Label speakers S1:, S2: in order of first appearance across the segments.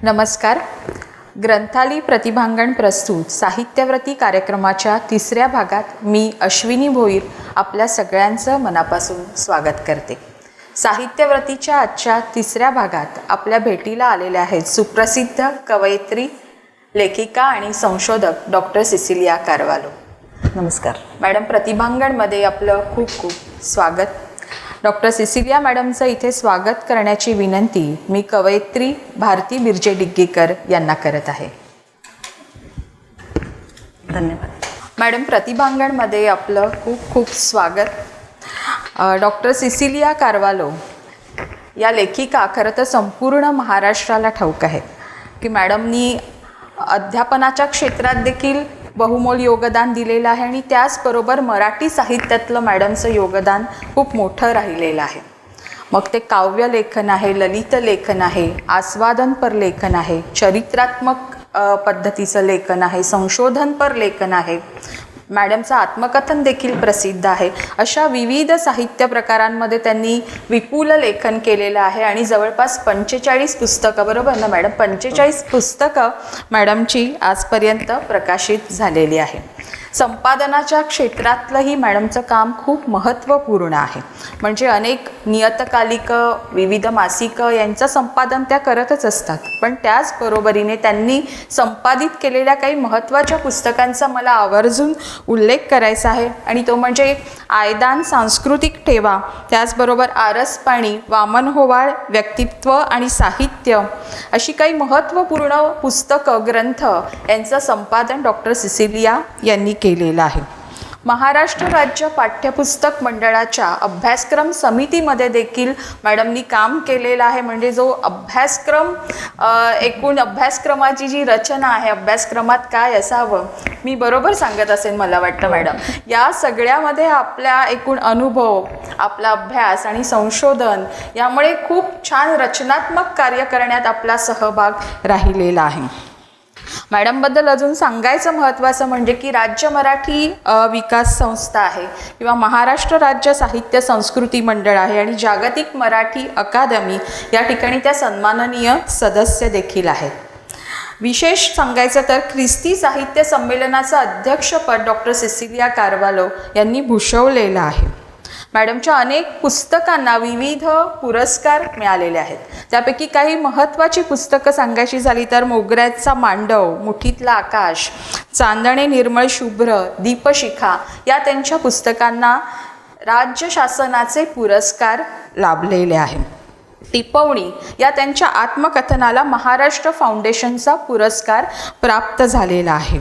S1: नमस्कार. ग्रंथाली प्रतिभांगण प्रस्तुत साहित्यव्रती कार्यक्रमाच्या तिसऱ्या भागात मी अश्विनी भोईर आपल्या सगळ्यांचं मनापासून स्वागत करते. साहित्यव्रतीच्या आजच्या तिसऱ्या भागात आपल्या भेटीला आलेल्या आहेत सुप्रसिद्ध कवयित्री, लेखिका आणि संशोधक डॉक्टर सिसिलिया कारवालो.
S2: नमस्कार
S1: मॅडम. प्रतिभांगणमध्ये आपलं खूप खूप स्वागत. डॉक्टर सिसिलिया मॅडमचं इथे स्वागत करण्याची विनंती मी कवयित्री भारती बिर्जे डिग्गीकर यांना करत आहे.
S2: धन्यवाद
S1: मॅडम. प्रतिभांगणमध्ये आपलं खूप खूप स्वागत. डॉक्टर सिसिलिया कारवालो या लेखिका खरं तर संपूर्ण महाराष्ट्राला ठाऊक आहेत की मॅडमनी अध्यापनाच्या क्षेत्रात देखील बहुमोल योगदान दिलेलं आहे आणि त्याचबरोबर मराठी साहित्यातलं मॅडमचं योगदान खूप मोठं राहिलेलं आहे. मग ते काव्यलेखन आहे, ललित लेखन आहे, आस्वादनपर लेखन आहे, चरित्रात्मक पद्धतीचं लेखन आहे, संशोधनपर लेखन आहे, मॅडमचं आत्मकथन देखील प्रसिद्ध आहे. अशा विविध साहित्य प्रकारांमध्ये त्यांनी विपुल लेखन केलेलं आहे आणि जवळपास 45 पुस्तकं, बरोबर ना मॅडम? 45 पुस्तकं मॅडमची आजपर्यंत प्रकाशित झालेली आहे. संपादनाच्या क्षेत्रातलंही मॅडमचं काम खूप महत्त्वपूर्ण आहे. म्हणजे अनेक नियतकालिकं, विविध मासिकं यांचं संपादन त्या करतच असतात, पण त्याचबरोबरीने त्यांनी संपादित केलेल्या काही महत्त्वाच्या पुस्तकांचा मला आवर्जून उल्लेख करायचा आहे आणि तो म्हणजे आयदान सांस्कृतिक ठेवा, त्याचबरोबर आरसपाणी, वामन होवाळ, व्यक्तित्व आणि साहित्य अशी काही महत्त्वपूर्ण पुस्तकं, ग्रंथ यांचं संपादन डॉक्टर सिसिलिया यांनी केलेलं आहे. महाराष्ट्र राज्य पाठ्यपुस्तक मंडळाच्या अभ्यासक्रम समितीमध्ये देखील मॅडमनी काम केलेलं आहे. म्हणजे जो अभ्यासक्रम, एकूण अभ्यासक्रमाची जी रचना आहे, अभ्यासक्रमात काय असावं, मी बरोबर सांगत असेल मला वाटतं मॅडम, या सगळ्यामध्ये आपल्या एकूण अनुभव, आपला अभ्यास आणि संशोधन यामुळे खूप छान रचनात्मक कार्य करण्यात आपला सहभाग राहिलेला आहे. मॅडमबद्दल अजून सांगायचं महत्त्वाचं म्हणजे की राज्य मराठी विकास संस्था आहे किंवा महाराष्ट्र राज्य साहित्य संस्कृती मंडळ आहे आणि जागतिक मराठी अकादमी या ठिकाणी त्या सन्माननीय सदस्य देखील आहेत. विशेष सांगायचं तर ख्रिस्ती साहित्य संमेलनाचं अध्यक्षपद डॉक्टर सिसिलिया कारवालो यांनी भूषवलेलं आहे. मॅडमच्या अनेक पुस्तकांना विविध पुरस्कार मिळालेले आहेत. त्यापैकी काही महत्त्वाची पुस्तकं सांगायची झाली तर मोगऱ्याचा मांडव, मुठीतलं आकाश, चांदणे निर्मळ शुभ्र, दीपशिखा या त्यांच्या पुस्तकांना राज्य शासनाचे पुरस्कार लाभलेले आहेत. टिपवणी या त्यांच्या आत्मकथनाला महाराष्ट्र फाउंडेशनचा पुरस्कार प्राप्त झालेला आहे.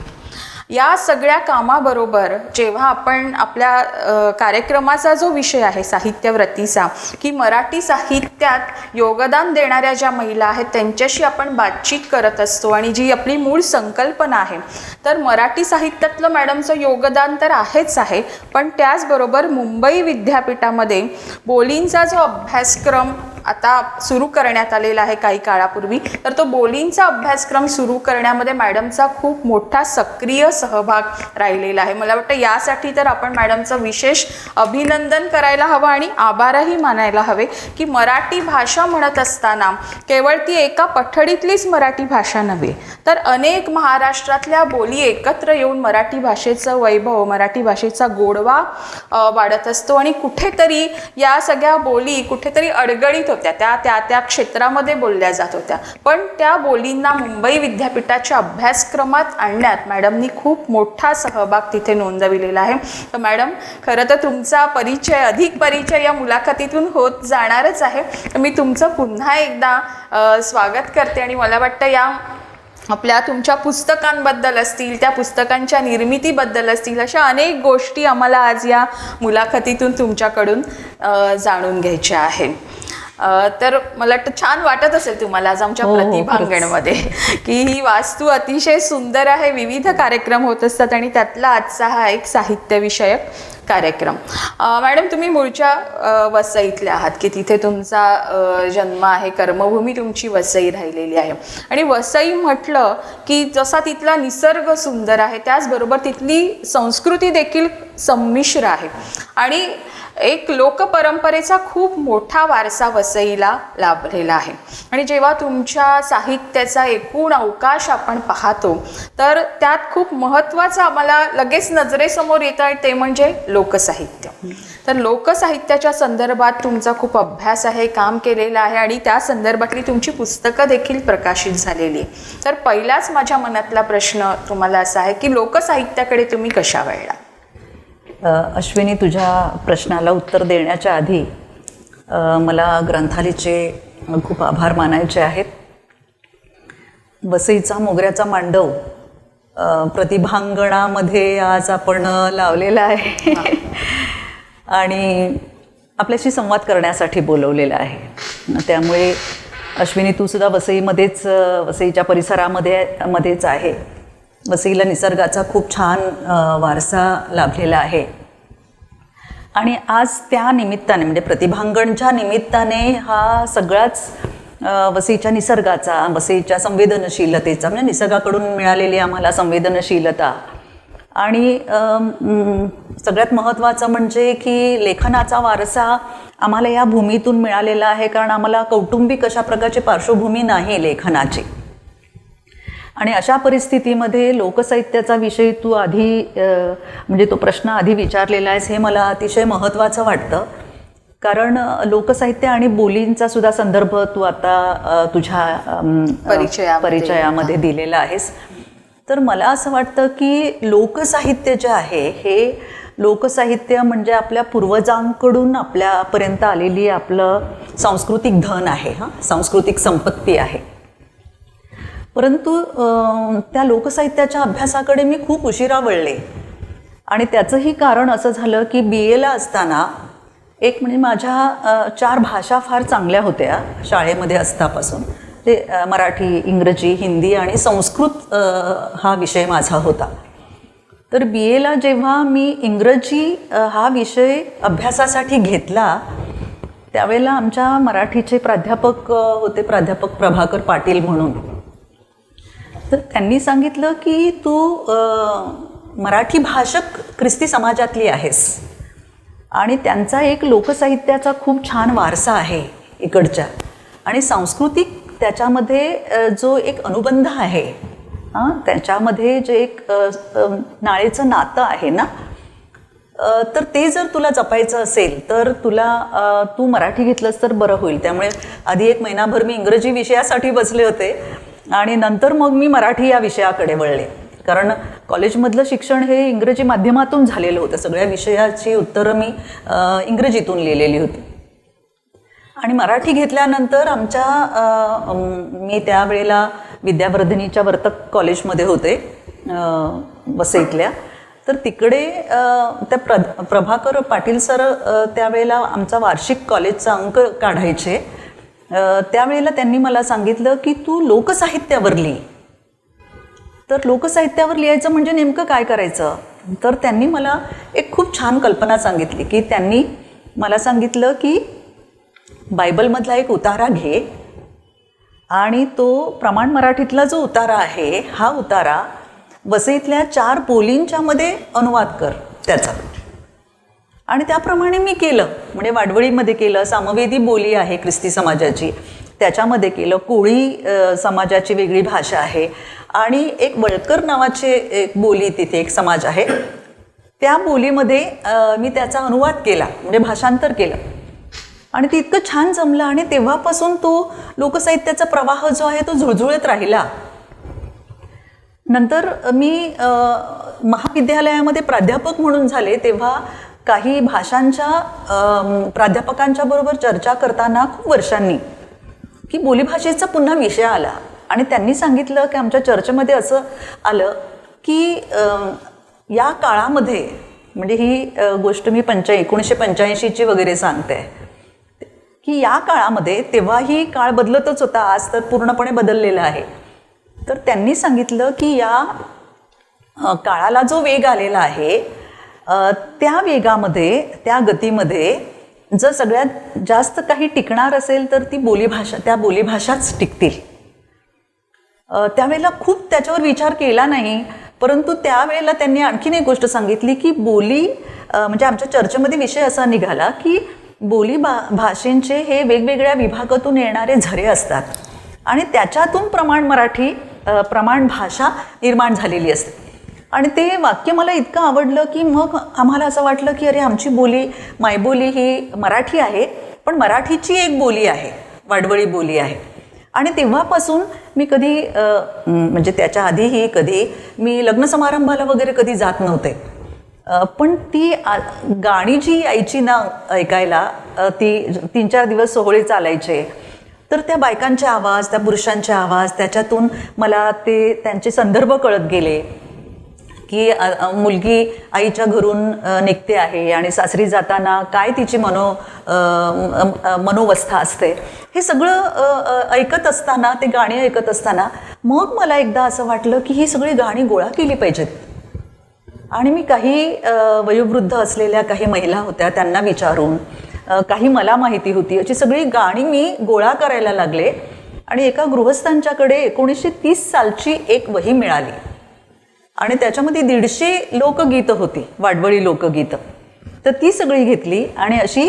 S1: या सगळ्या कामाबरोबर जेव्हा आपण आपल्या कार्यक्रमाचा जो विषय आहे साहित्यव्रतीचा, की मराठी साहित्यात योगदान देणाऱ्या ज्या महिला आहेत त्यांच्याशी आपण बातचीत करत असतो आणि जी आपली मूळ संकल्पना आहे, तर मराठी साहित्यातलं मॅडमचं योगदान तर आहेच आहे, पण त्याचबरोबर मुंबई विद्यापीठामध्ये बोलींचा जो अभ्यासक्रम आता सुरू करण्यात आलेला आहे काही काळापूर्वी, तर तो बोलींचा अभ्यासक्रम सुरू करण्यामध्ये मॅडमचा खूप मोठा सक्रिय सहभाग राहिलेला आहे. मला वाटतं यासाठी तर आपण मॅडमचं विशेष अभिनंदन करायला हवं आणि आभारही मानायला हवे की मराठी भाषा म्हणत असताना केवळ ती एका पठडीतलीच मराठी भाषा नव्हे, तर अनेक महाराष्ट्रातल्या बोली एकत्र येऊन मराठी भाषेचं वैभव, मराठी भाषेचा गोडवा वाढत असतो आणि कुठेतरी या सगळ्या बोली कुठेतरी अडगळीत होत्या, त्या क्षेत्रामध्ये बोलल्या जात होत्या, पण त्या बोलींना मुंबई विद्यापीठाच्या अभ्यासक्रमात आणण्यात मॅडमनी खूप मोठा सहभाग तिथे नोंदविलेला आहे. तर मॅडम, खरं तर तुमचा परिचय, अधिक परिचय या मुलाखतीतून होत जाणारच आहे. तर मी तुमचं पुन्हा एकदा स्वागत करते आणि मला वाटतं या आपल्या तुमच्या पुस्तकांबद्दल असतील, त्या पुस्तकांच्या निर्मितीबद्दल असतील, अशा अनेक गोष्टी आम्हाला आज या मुलाखतीतून तुमच्याकडून जाणून घ्यायच्या आहेत. तर मला छान वाटत असेल तुम्हाला आज आमच्या प्रतिभांगणमध्ये की ही वास्तू अतिशय सुंदर आहे. विविध कार्यक्रम होत असतात आणि त्यातला आजचा हा एक साहित्यविषयक कार्यक्रम. मॅडम, तुम्ही मूळच्या वसईतल्या आहात की तिथे तुमचा जन्म आहे, कर्मभूमी तुमची वसई राहिलेली आहे. आणि वसई म्हटलं की जसा तिथला निसर्ग सुंदर आहे त्याचबरोबर तिथली संस्कृती देखील संमिश्र आहे आणि एक लोकपरंपरेचा खूप मोठा वारसा वसईला लाभलेला आहे. आणि जेव्हा तुमच्या साहित्याचा एकूण अवकाश आपण पाहतो तर त्यात खूप महत्त्वाचं आम्हाला लगेच नजरेसमोर येतं ते म्हणजे लोकसाहित्य. तर लोकसाहित्याच्या संदर्भात तुमचा खूप अभ्यास आहे, काम केलेलं आहे आणि त्या संदर्भातली तुमची पुस्तकं देखील प्रकाशित झालेली आहे. तर पहिलाच माझ्या मनातला प्रश्न तुम्हाला असा आहे की लोकसाहित्याकडे तुम्ही कशा वळला?
S2: अश्विनी, तुझ्या प्रश्नाला उत्तर देण्याच्या आधी मला ग्रंथालयाचे खूप आभार मानायचे आहेत. वसईचा मोगऱ्याचा मांडव प्रतिभांगणामध्ये आज आपण लावलेला आहे आणि आपल्याशी संवाद करण्यासाठी बोलवलेला आहे. त्यामुळे अश्विनी, तू सुद्धा वसईमध्येच, वसईच्या परिसरामध्येच आहे. वसईला निसर्गाचा खूप छान वारसा लाभलेला आहे आणि आज त्या निमित्ताने म्हणजे प्रतिभांगणच्या निमित्ताने हा सगळाच वसईच्या निसर्गाचा, वसईच्या संवेदनशीलतेचा म्हणजे निसर्गाकडून मिळालेली आम्हाला संवेदनशीलता आणि सगळ्यात महत्त्वाचं म्हणजे की लेखनाचा वारसा आम्हाला या भूमीतून मिळालेला आहे. कारण आम्हाला कौटुंबिक अशा प्रकारची पार्श्वभूमी नाही लेखनाची. आणि अशा परिस्थितीमध्ये लोकसाहित्याचा विषय तू आधी म्हणजे तो प्रश्न आधी विचारलेला आहेस हे मला अतिशय महत्त्वाचं वाटतं. कारण लोकसाहित्य आणि बोलींचा सुद्धा संदर्भ तू आता तुझ्या परिचयामध्ये दिलेला आहेस. तर मला असं वाटतं की लोकसाहित्य जे आहे हे लोकसाहित्य म्हणजे आपल्या पूर्वजांकडून आपल्यापर्यंत आलेली आपलं सांस्कृतिक धन आहे, सांस्कृतिक संपत्ती आहे. परंतु त्या लोकसाहित्याच्या अभ्यासाकडे मी खूप उशिरा वळले आणि त्याचंही कारण असं झालं की BAला असताना एक म्हणजे माझ्या 4 भाषा फार चांगल्या होत्या शाळेमध्ये असतापासून. ते मराठी, इंग्रजी, हिंदी आणि संस्कृत हा विषय माझा होता. तर BAला जेव्हा मी इंग्रजी हा विषय अभ्यासासाठी घेतला त्यावेळेला आमच्या मराठीचे प्राध्यापक होते, प्राध्यापक प्रभाकर पाटील म्हणून. तर त्यांनी सांगितलं की तू मराठी भाषक ख्रिस्ती समाजातली आहेस आणि त्यांचा एक लोकसाहित्याचा खूप छान वारसा आहे इकडच्या आणि सांस्कृतिक त्याच्यामध्ये जो एक अनुबंध आहे, त्याच्यामध्ये जे एक नाळेचं नातं आहे ना, तर ते जर तुला जपायचं असेल तर तू मराठी घेतलंस तर बरं होईल. त्यामुळे आधी 1 महिनाभर मी इंग्रजी विषयासाठी बसले होते आणि नंतर मग मी मराठी या विषयाकडे वळले. कारण कॉलेजमधलं शिक्षण हे इंग्रजी माध्यमातून झालेलं होतं. सगळ्या विषयाची उत्तरं मी इंग्रजीतून लिहिलेली होती आणि मराठी घेतल्यानंतर मी त्यावेळेला विद्यावर्धिनीच्या वर्तक कॉलेजमध्ये होते वसईतल्या. तर तिकडे त्या प्रभाकर पाटील सर त्यावेळेला आमचा वार्षिक कॉलेजचा अंक काढायचे. त्यावेळेला त्यांनी मला सांगितलं की तू लोकसाहित्यावर लिही. तर लोकसाहित्यावर लिहायचं म्हणजे नेमकं काय करायचं? तर त्यांनी मला एक खूप छान कल्पना सांगितली की त्यांनी मला सांगितलं की बायबलमधला एक उतारा घे आणि तो प्रमाण मराठीतला जो उतारा आहे हा उतारा वसईतल्या 4 बोलींच्या मध्ये अनुवाद कर त्याचा. आणि त्याप्रमाणे मी केलं. म्हणजे वाडवळीमध्ये केलं, सामवेदी बोली आहे ख्रिस्ती समाजाची त्याच्यामध्ये केलं, कोळी समाजाची वेगळी भाषा आहे आणि एक वळकर नावाचे एक बोली तिथे एक समाज आहे त्या बोलीमध्ये मी त्याचा अनुवाद केला, म्हणजे भाषांतर केलं आणि ते इतकं छान जमलं आणि तेव्हापासून तो लोकसाहित्याचा प्रवाह जो आहे तो झुळझुळत राहिला. नंतर मी महाविद्यालयामध्ये प्राध्यापक म्हणून झाले तेव्हा काही भाषांच्या प्राध्यापकांच्या बरोबर चर्चा करताना खूप वर्षांनी की बोलीभाषेचा पुन्हा विषय आला आणि त्यांनी सांगितलं की आमच्या चर्चेमध्ये असं आलं की या काळामध्ये म्हणजे ही गोष्ट मी 1985ची वगैरे सांगते की या काळामध्ये तेव्हाही काळ बदलतच होता, आज तर पूर्णपणे बदललेला आहे. तर त्यांनी सांगितलं की या काळाला जो वेग आलेला आहे त्या वेगामध्ये, त्या गतीमध्ये जर सगळ्यात जास्त काही टिकणार असेल तर ती बोलीभाषा, त्या बोलीभाषाच टिकतील. त्यावेळेला खूप त्याच्यावर विचार केला नाही, परंतु त्यावेळेला त्यांनी आणखीन एक गोष्ट सांगितली की बोली, म्हणजे आमच्या चर्चेमध्ये विषय असा निघाला की भाषेंचे हे वेगवेगळ्या विभागातून येणारे झरे असतात आणि त्याच्यातून प्रमाण भाषा निर्माण झालेली असते. आणि ते वाक्य मला इतकं आवडलं की मग आम्हाला असं वाटलं की अरे आमची बोली, मायबोली ही मराठी आहे, पण मराठीची एक बोली आहे, वाडवळी बोली आहे. आणि तेव्हापासून मी कधी म्हणजे त्याच्या आधीही कधी मी लग्न समारंभाला वगैरे कधी जात नव्हते, पण ती गाणी जी यायची ना ऐकायला, ती 3-4 दिवस सोहळे चालायचे, तर त्या बायकांचे आवाज, त्या पुरुषांचे आवाज, त्याच्यातून मला ते त्यांचे संदर्भ कळत गेले की मुलगी आईच्या घरून निघते आहे आणि सासरी जाताना काय तिची मनोवस्था असते, हे सगळं ऐकत असताना, ते गाणी ऐकत असताना मग मला एकदा असं वाटलं की ही सगळी गाणी गोळा केली पाहिजेत. आणि मी काही वयोवृद्ध असलेल्या काही महिला होत्या, त्यांना विचारून, काही मला माहिती होती, अशी सगळी गाणी मी गोळा करायला लागले. आणि एका गृहस्थांच्याकडे 1930 सालची एक वही मिळाली आणि त्याच्यामध्ये 150 लोकगीतं होती, वाडवळी लोकगीतं. तर ती सगळी घेतली आणि अशी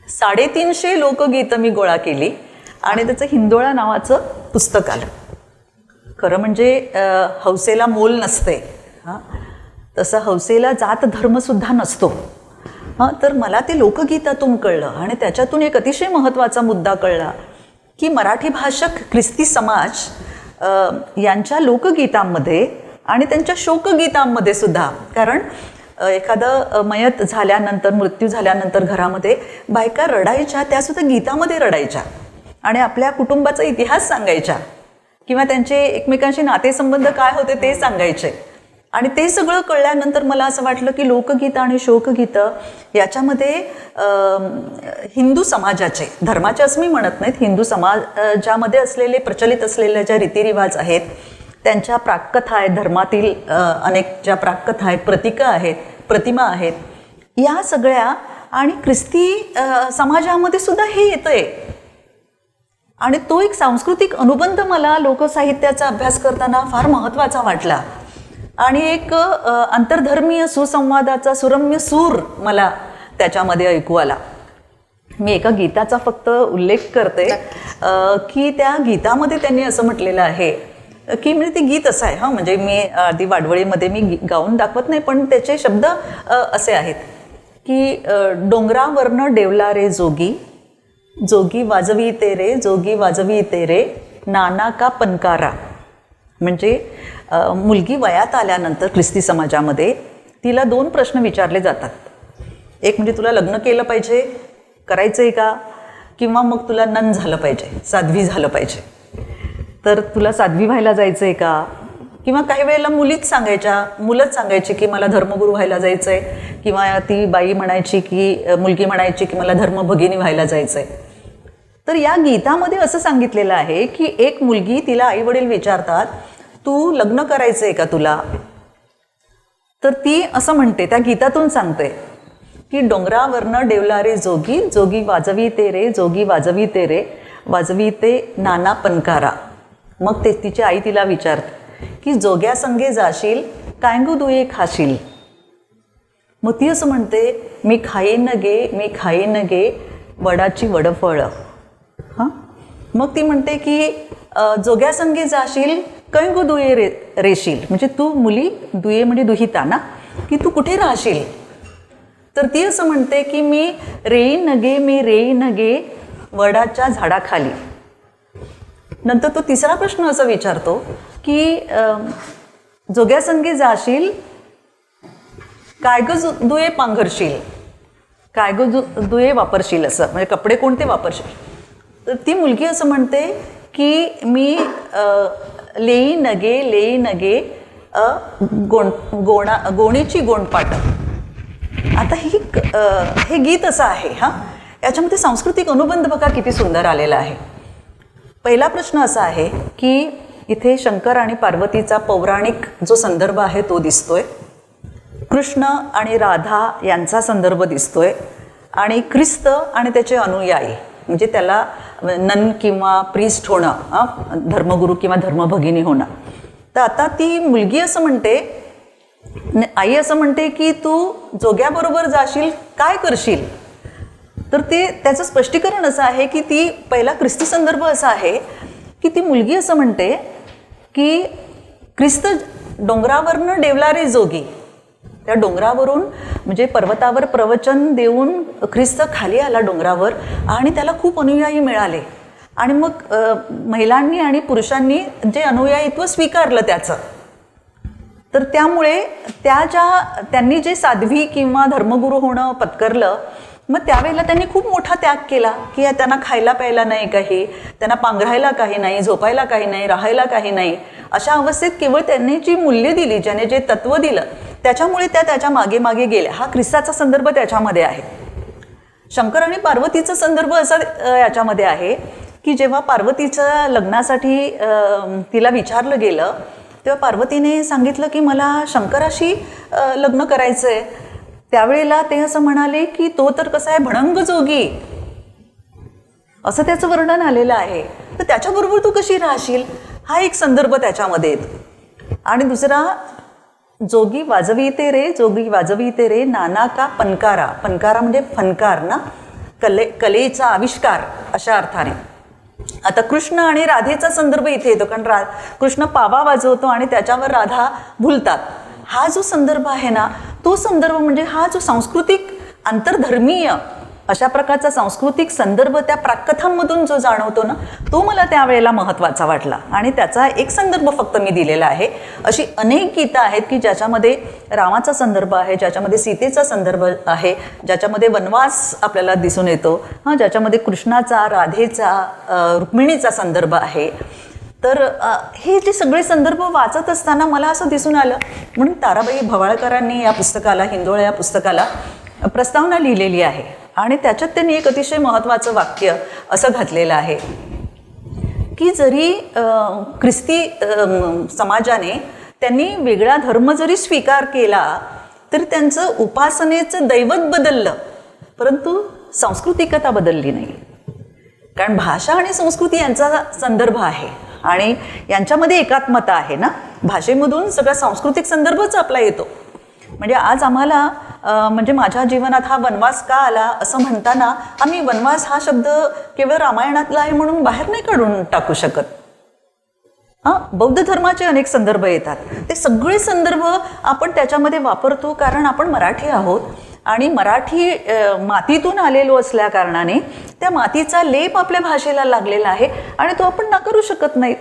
S2: 350 लोकगीतं मी गोळा केली आणि त्याचं हिंदोळा नावाचं पुस्तक आलं. खरं म्हणजे हौसेला मोल नसते, हां, तसं हौसेला जात धर्मसुद्धा नसतो. हां, तर मला ते लोकगीतातून कळलं आणि त्याच्यातून एक अतिशय महत्त्वाचा मुद्दा कळला की मराठी भाषक ख्रिस्ती समाज यांच्या लोकगीतांमध्ये आणि त्यांच्या शोकगीतांमध्ये सुद्धा, कारण एखादं मयत झाल्यानंतर, मृत्यू झाल्यानंतर घरामध्ये बायका रडायच्या, त्यासुद्धा गीतामध्ये रडायच्या आणि आपल्या कुटुंबाचा इतिहास सांगायच्या किंवा त्यांचे एकमेकांशी नातेसंबंध काय होते ते सांगायचे. आणि ते सगळं कळल्यानंतर मला असं वाटलं की लोकगीतं आणि शोकगीतं याच्यामध्ये हिंदू समाजाचे, धर्माचे असं मी म्हणत नाहीत, हिंदू समाजामध्ये असलेले, प्रचलित असलेल्या ज्या रीतिरिवाज आहेत, त्यांच्या प्राककथा आहेत, धर्मातील अनेक ज्या प्राककथा आहेत, प्रतीकं आहेत, प्रतिमा आहेत, या सगळ्या, आणि ख्रिस्ती समाजामध्ये सुद्धा हे येतं आहे. आणि तो एक सांस्कृतिक अनुबंध मला लोकसाहित्याचा अभ्यास करताना फार महत्त्वाचा वाटला आणि एक आंतरधर्मीय सुसंवादाचा सुरम्य सूर मला त्याच्यामध्ये ऐकू आला. मी एका गीताचा फक्त उल्लेख करते की त्या गीतामध्ये त्यांनी असं म्हटलेलं आहे की, म्हणजे ते गीत असं आहे, हां, म्हणजे मी आधी वाडवळीमध्ये मी गाऊन दाखवत नाही, पण त्याचे शब्द असे आहेत की डोंगरावरनं डेवला रे जोगी, जोगी वाजवी तेरे, जोगी वाजवी तेरे, नाना का पनकारा. म्हणजे मुलगी वयात आल्यानंतर ख्रिस्ती समाजामध्ये तिला 2 प्रश्न विचारले जातात. एक म्हणजे तुला लग्न केलं पाहिजे, करायचं आहे का, किंवा मग तुला नन झालं पाहिजे, साध्वी झालं पाहिजे, तर तुला साध्वी व्हायला जायचं आहे का, किंवा काही वेळेला मुलंच सांगायची की मला धर्मगुरू व्हायला जायचं आहे, किंवा ती बाई म्हणायची की, मुलगी म्हणायची की मला धर्मभगिनी व्हायला जायचं आहे. तर या गीतामध्ये असं सांगितलेलं आहे की एक मुलगी, तिला आईवडील विचारतात तू लग्न करायचं आहे का तुला, तर ती असं म्हणते, त्या गीतातून सांगते की डोंगरावरनं डेवला रे जोगी, जोगी वाजवी तेरे, जोगी वाजवी तेरे, वाजवी ते नाना पनकारा. मग ते तिची आई तिला विचारते की जोग्या संगे जाशील, कायंगू दुये खाशील. मग ती असं म्हणते, मी खाईन गे वडाची वडफळं. हां, मग ती म्हणते की जोग्या संगे जाशील, कैंगू दुये रेशील, म्हणजे तू मुली, दुये म्हणजे दुहिता ना, की तू कुठे राहशील. तर ती असं म्हणते की मी रेईन गे वडाच्या झाडाखाली. नंतर तो तिसरा प्रश्न असा विचारतो की जोग्या संगे जाशील, काय ग दुये पांघरशील, काय ग दुये वापरशील, असं म्हणजे कपडे कोणते वापरशील. तर ती मुलगी असं म्हणते की मी लेई नगे गोणीची गोंडपाट. आता हे गीत असं आहे, हां, याच्यामध्ये सांस्कृतिक अनुबंध बघा किती सुंदर आलेला आहे. पहिला प्रश्न असा आहे की इथे शंकर आणि पार्वतीचा पौराणिक जो संदर्भ आहे तो दिसतोय. कृष्ण आणि राधा यांचा संदर्भ दिसतोय आणि ख्रिस्त आणि त्याचे अनुयायी म्हणजे त्याला नन किंवा प्रिस्ट होणं, धर्मगुरू किंवा धर्मभगिनी होणं. तर आता ती मुलगी असं म्हणते, आई असं म्हणते की तू जोग्याबरोबर जाशील, काय करशील. तर त्याचं स्पष्टीकरण असं आहे की ती पहिला ख्रिस्ती संदर्भ असा आहे की ती मुलगी असं म्हणते की ख्रिस्त डोंगरावरनं डेवलारे जोगी, त्या डोंगरावरून म्हणजे पर्वतावर प्रवचन देऊन ख्रिस्त खाली आला डोंगरावर आणि त्याला खूप अनुयायी मिळाले आणि मग महिलांनी आणि पुरुषांनी जे अनुयायीत्व स्वीकारलं त्याचं. तर त्यामुळे त्यांनी जे साध्वी किंवा धर्मगुरू होणं पत्करलं, मग त्यावेळेला त्यांनी खूप मोठा त्याग केला की त्यांना खायला प्यायला नाही काही, त्यांना पांघरायला काही नाही, झोपायला काही नाही, राहायला काही नाही. अशा अवस्थेत केवळ त्यांनी जी मूल्य दिली, ज्याने जे तत्व दिलं, त्याच्यामुळे त्याच्या मागे मागे गेल्या. हा ख्रिस्ताचा संदर्भ त्याच्यामध्ये आहे. शंकर आणि पार्वतीचा संदर्भ असा याच्यामध्ये आहे की जेव्हा पार्वतीच्या लग्नासाठी तिला विचारलं गेलं तेव्हा पार्वतीने सांगितलं की मला शंकराशी लग्न करायचं आहे. त्यावेळेला ते असं म्हणाले की तो तर कसा आहे, भणंग जोगी, असं त्याचं वर्णन आलेलं आहे. तर त्याच्याबरोबर तू कशी राहशील, हा एक संदर्भ त्याच्यामध्ये येतो. आणि दुसरा, जोगी वाजविते रे, जोगी वाजविते रे नाना का पणकारा. पणकारा म्हणजे फनकार ना, कलेचा आविष्कार अशा अर्थाने. आता कृष्ण आणि राधेचा संदर्भ इथे येतो कारण कृष्ण पावा वाजवतो आणि त्याच्यावर राधा भुलतात. हा जो संदर्भ आहे ना, तो संदर्भ म्हणजे हा जो सांस्कृतिक आंतरधर्मीय अशा प्रकारचा सांस्कृतिक संदर्भ त्या प्राकथांमधून जो जाणवतो ना, तो मला त्यावेळेला महत्त्वाचा वाटला आणि त्याचा एक संदर्भ फक्त मी दिलेला आहे. अशी अनेक गीतं आहेत की ज्याच्यामध्ये रामाचा संदर्भ आहे, ज्याच्यामध्ये सीतेचा संदर्भ आहे, ज्याच्यामध्ये वनवास आपल्याला दिसून येतो, ज्याच्यामध्ये कृष्णाचा, राधेचा, रुक्मिणीचा संदर्भ आहे. तर हे जे सगळे संदर्भ वाचत असताना मला असं दिसून आलं, म्हणून ताराबाई भवाळकरांनी या पुस्तकाला, हिंदोळा या पुस्तकाला प्रस्तावना लिहिलेली आहे आणि त्याच्यात त्यांनी एक अतिशय महत्त्वाचं वाक्य असं घातलेलं आहे की जरी ख्रिस्ती समाजाने त्यांनी वेगळा धर्म जरी स्वीकार केला तरी त्यांचं उपासनेचं दैवत बदललं, परंतु सांस्कृतिकता बदलली नाही. कारण भाषा आणि संस्कृती यांचा संदर्भ आहे आणि यांच्यामध्ये एकात्मता आहे ना. भाषेमधून सगळा सांस्कृतिक संदर्भच आपला येतो. म्हणजे आज आम्हाला म्हणजे माझ्या जीवनात हा वनवास का आला असं म्हणताना आम्ही वनवास हा शब्द केवळ रामायणातला आहे म्हणून बाहेर नाही काढून टाकू शकत. बौद्ध धर्माचे अनेक संदर्भ येतात, ते सगळे संदर्भ आपण त्याच्यामध्ये वापरतो कारण आपण मराठी आहोत आणि मराठी मातीतून आलेलो असल्या कारणाने त्या मातीचा लेप आपल्या भाषेला लागलेला आहे आणि तो आपण नाकारू शकत नाही.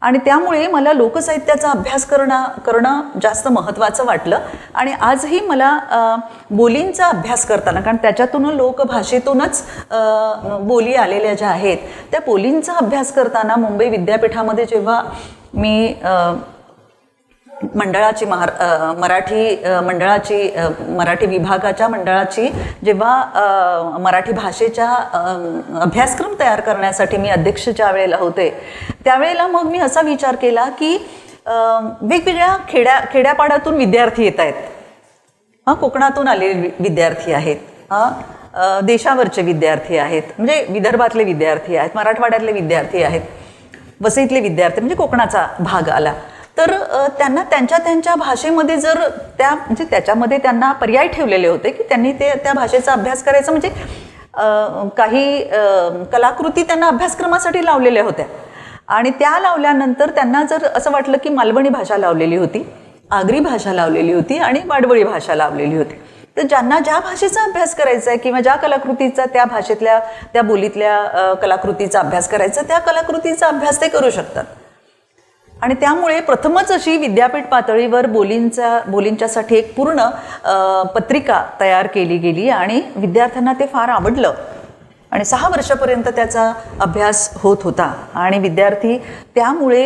S2: आणि त्यामुळे मला लोकसाहित्याचा अभ्यास करणं जास्त महत्त्वाचं वाटलं. आणि आजही मला बोलींचा अभ्यास करताना, कारण त्याच्यातून लोकभाषेतूनच बोली आलेल्या ज्या आहेत, त्या बोलींचा अभ्यास करताना मुंबई विद्यापीठामध्ये जेव्हा मी मंडळाची मराठी विभागाच्या मंडळाची जेव्हा मराठी भाषेच्या अभ्यासक्रम तयार करण्यासाठी मी अध्यक्ष ज्या वेळेला होते त्यावेळेला मग मी असा विचार केला की वेगवेगळ्या खेड्यापाड्यातून विद्यार्थी येत आहेत, कोकणातून आलेले विद्यार्थी आहेत, देशावरचे विद्यार्थी आहेत, म्हणजे विदर्भातले विद्यार्थी आहेत, मराठवाड्यातले विद्यार्थी आहेत, वसईतले विद्यार्थी म्हणजे कोकणाचा भाग आला. तर त्यांना त्यांच्या भाषेमध्ये जर म्हणजे त्याच्यामध्ये त्यांना पर्याय ठेवलेले होते की त्यांनी त्या भाषेचा अभ्यास करायचा, म्हणजे काही कलाकृती त्यांना अभ्यासक्रमासाठी लावलेल्या होत्या आणि त्या लावल्यानंतर त्यांना जर असं वाटलं की मालवणी भाषा लावलेली होती, आगरी भाषा लावलेली होती आणि वाडवळी भाषा लावलेली होती. तर ज्यांना ज्या भाषेचा अभ्यास करायचा आहे किंवा ज्या कलाकृतीचा त्या भाषेतल्या त्या बोलीतल्या कलाकृतीचा अभ्यास करायचा, त्या कलाकृतीचा अभ्यास ते करू शकतात. आणि त्यामुळे प्रथमच अशी विद्यापीठ पातळीवर बोलींच्यासाठी एक पूर्ण पत्रिका तयार केली गेली आणि विद्यार्थ्यांना ते फार आवडलं आणि 6 वर्षापर्यंत त्याचा अभ्यास होत होता. आणि विद्यार्थी त्यामुळे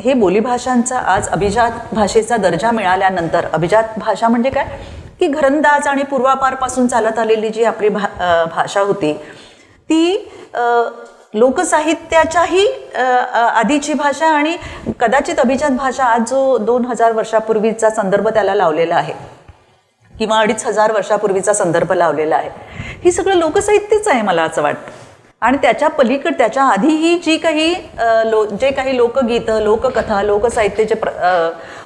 S2: हे बोलीभाषांचा आज अभिजात भाषेचा दर्जा मिळाल्यानंतर, अभिजात भाषा म्हणजे काय की घरंदाज आणि पूर्वापारपासून चालत आलेली जी आपली भाषा होती ती लोकसाहित्याच्याही आधीची भाषा आणि कदाचित अभिजात भाषा आज जो 2000 वर्षापूर्वीचा संदर्भ त्याला लावलेला आहे किंवा 2500 वर्षापूर्वीचा संदर्भ लावलेला आहे, ही सगळं लोकसाहित्यच आहे मला असं वाटतं. आणि त्याच्या पलीकडे त्याच्या आधीही जे काही लोकगीतं, लोककथा, लोकसाहित्य जे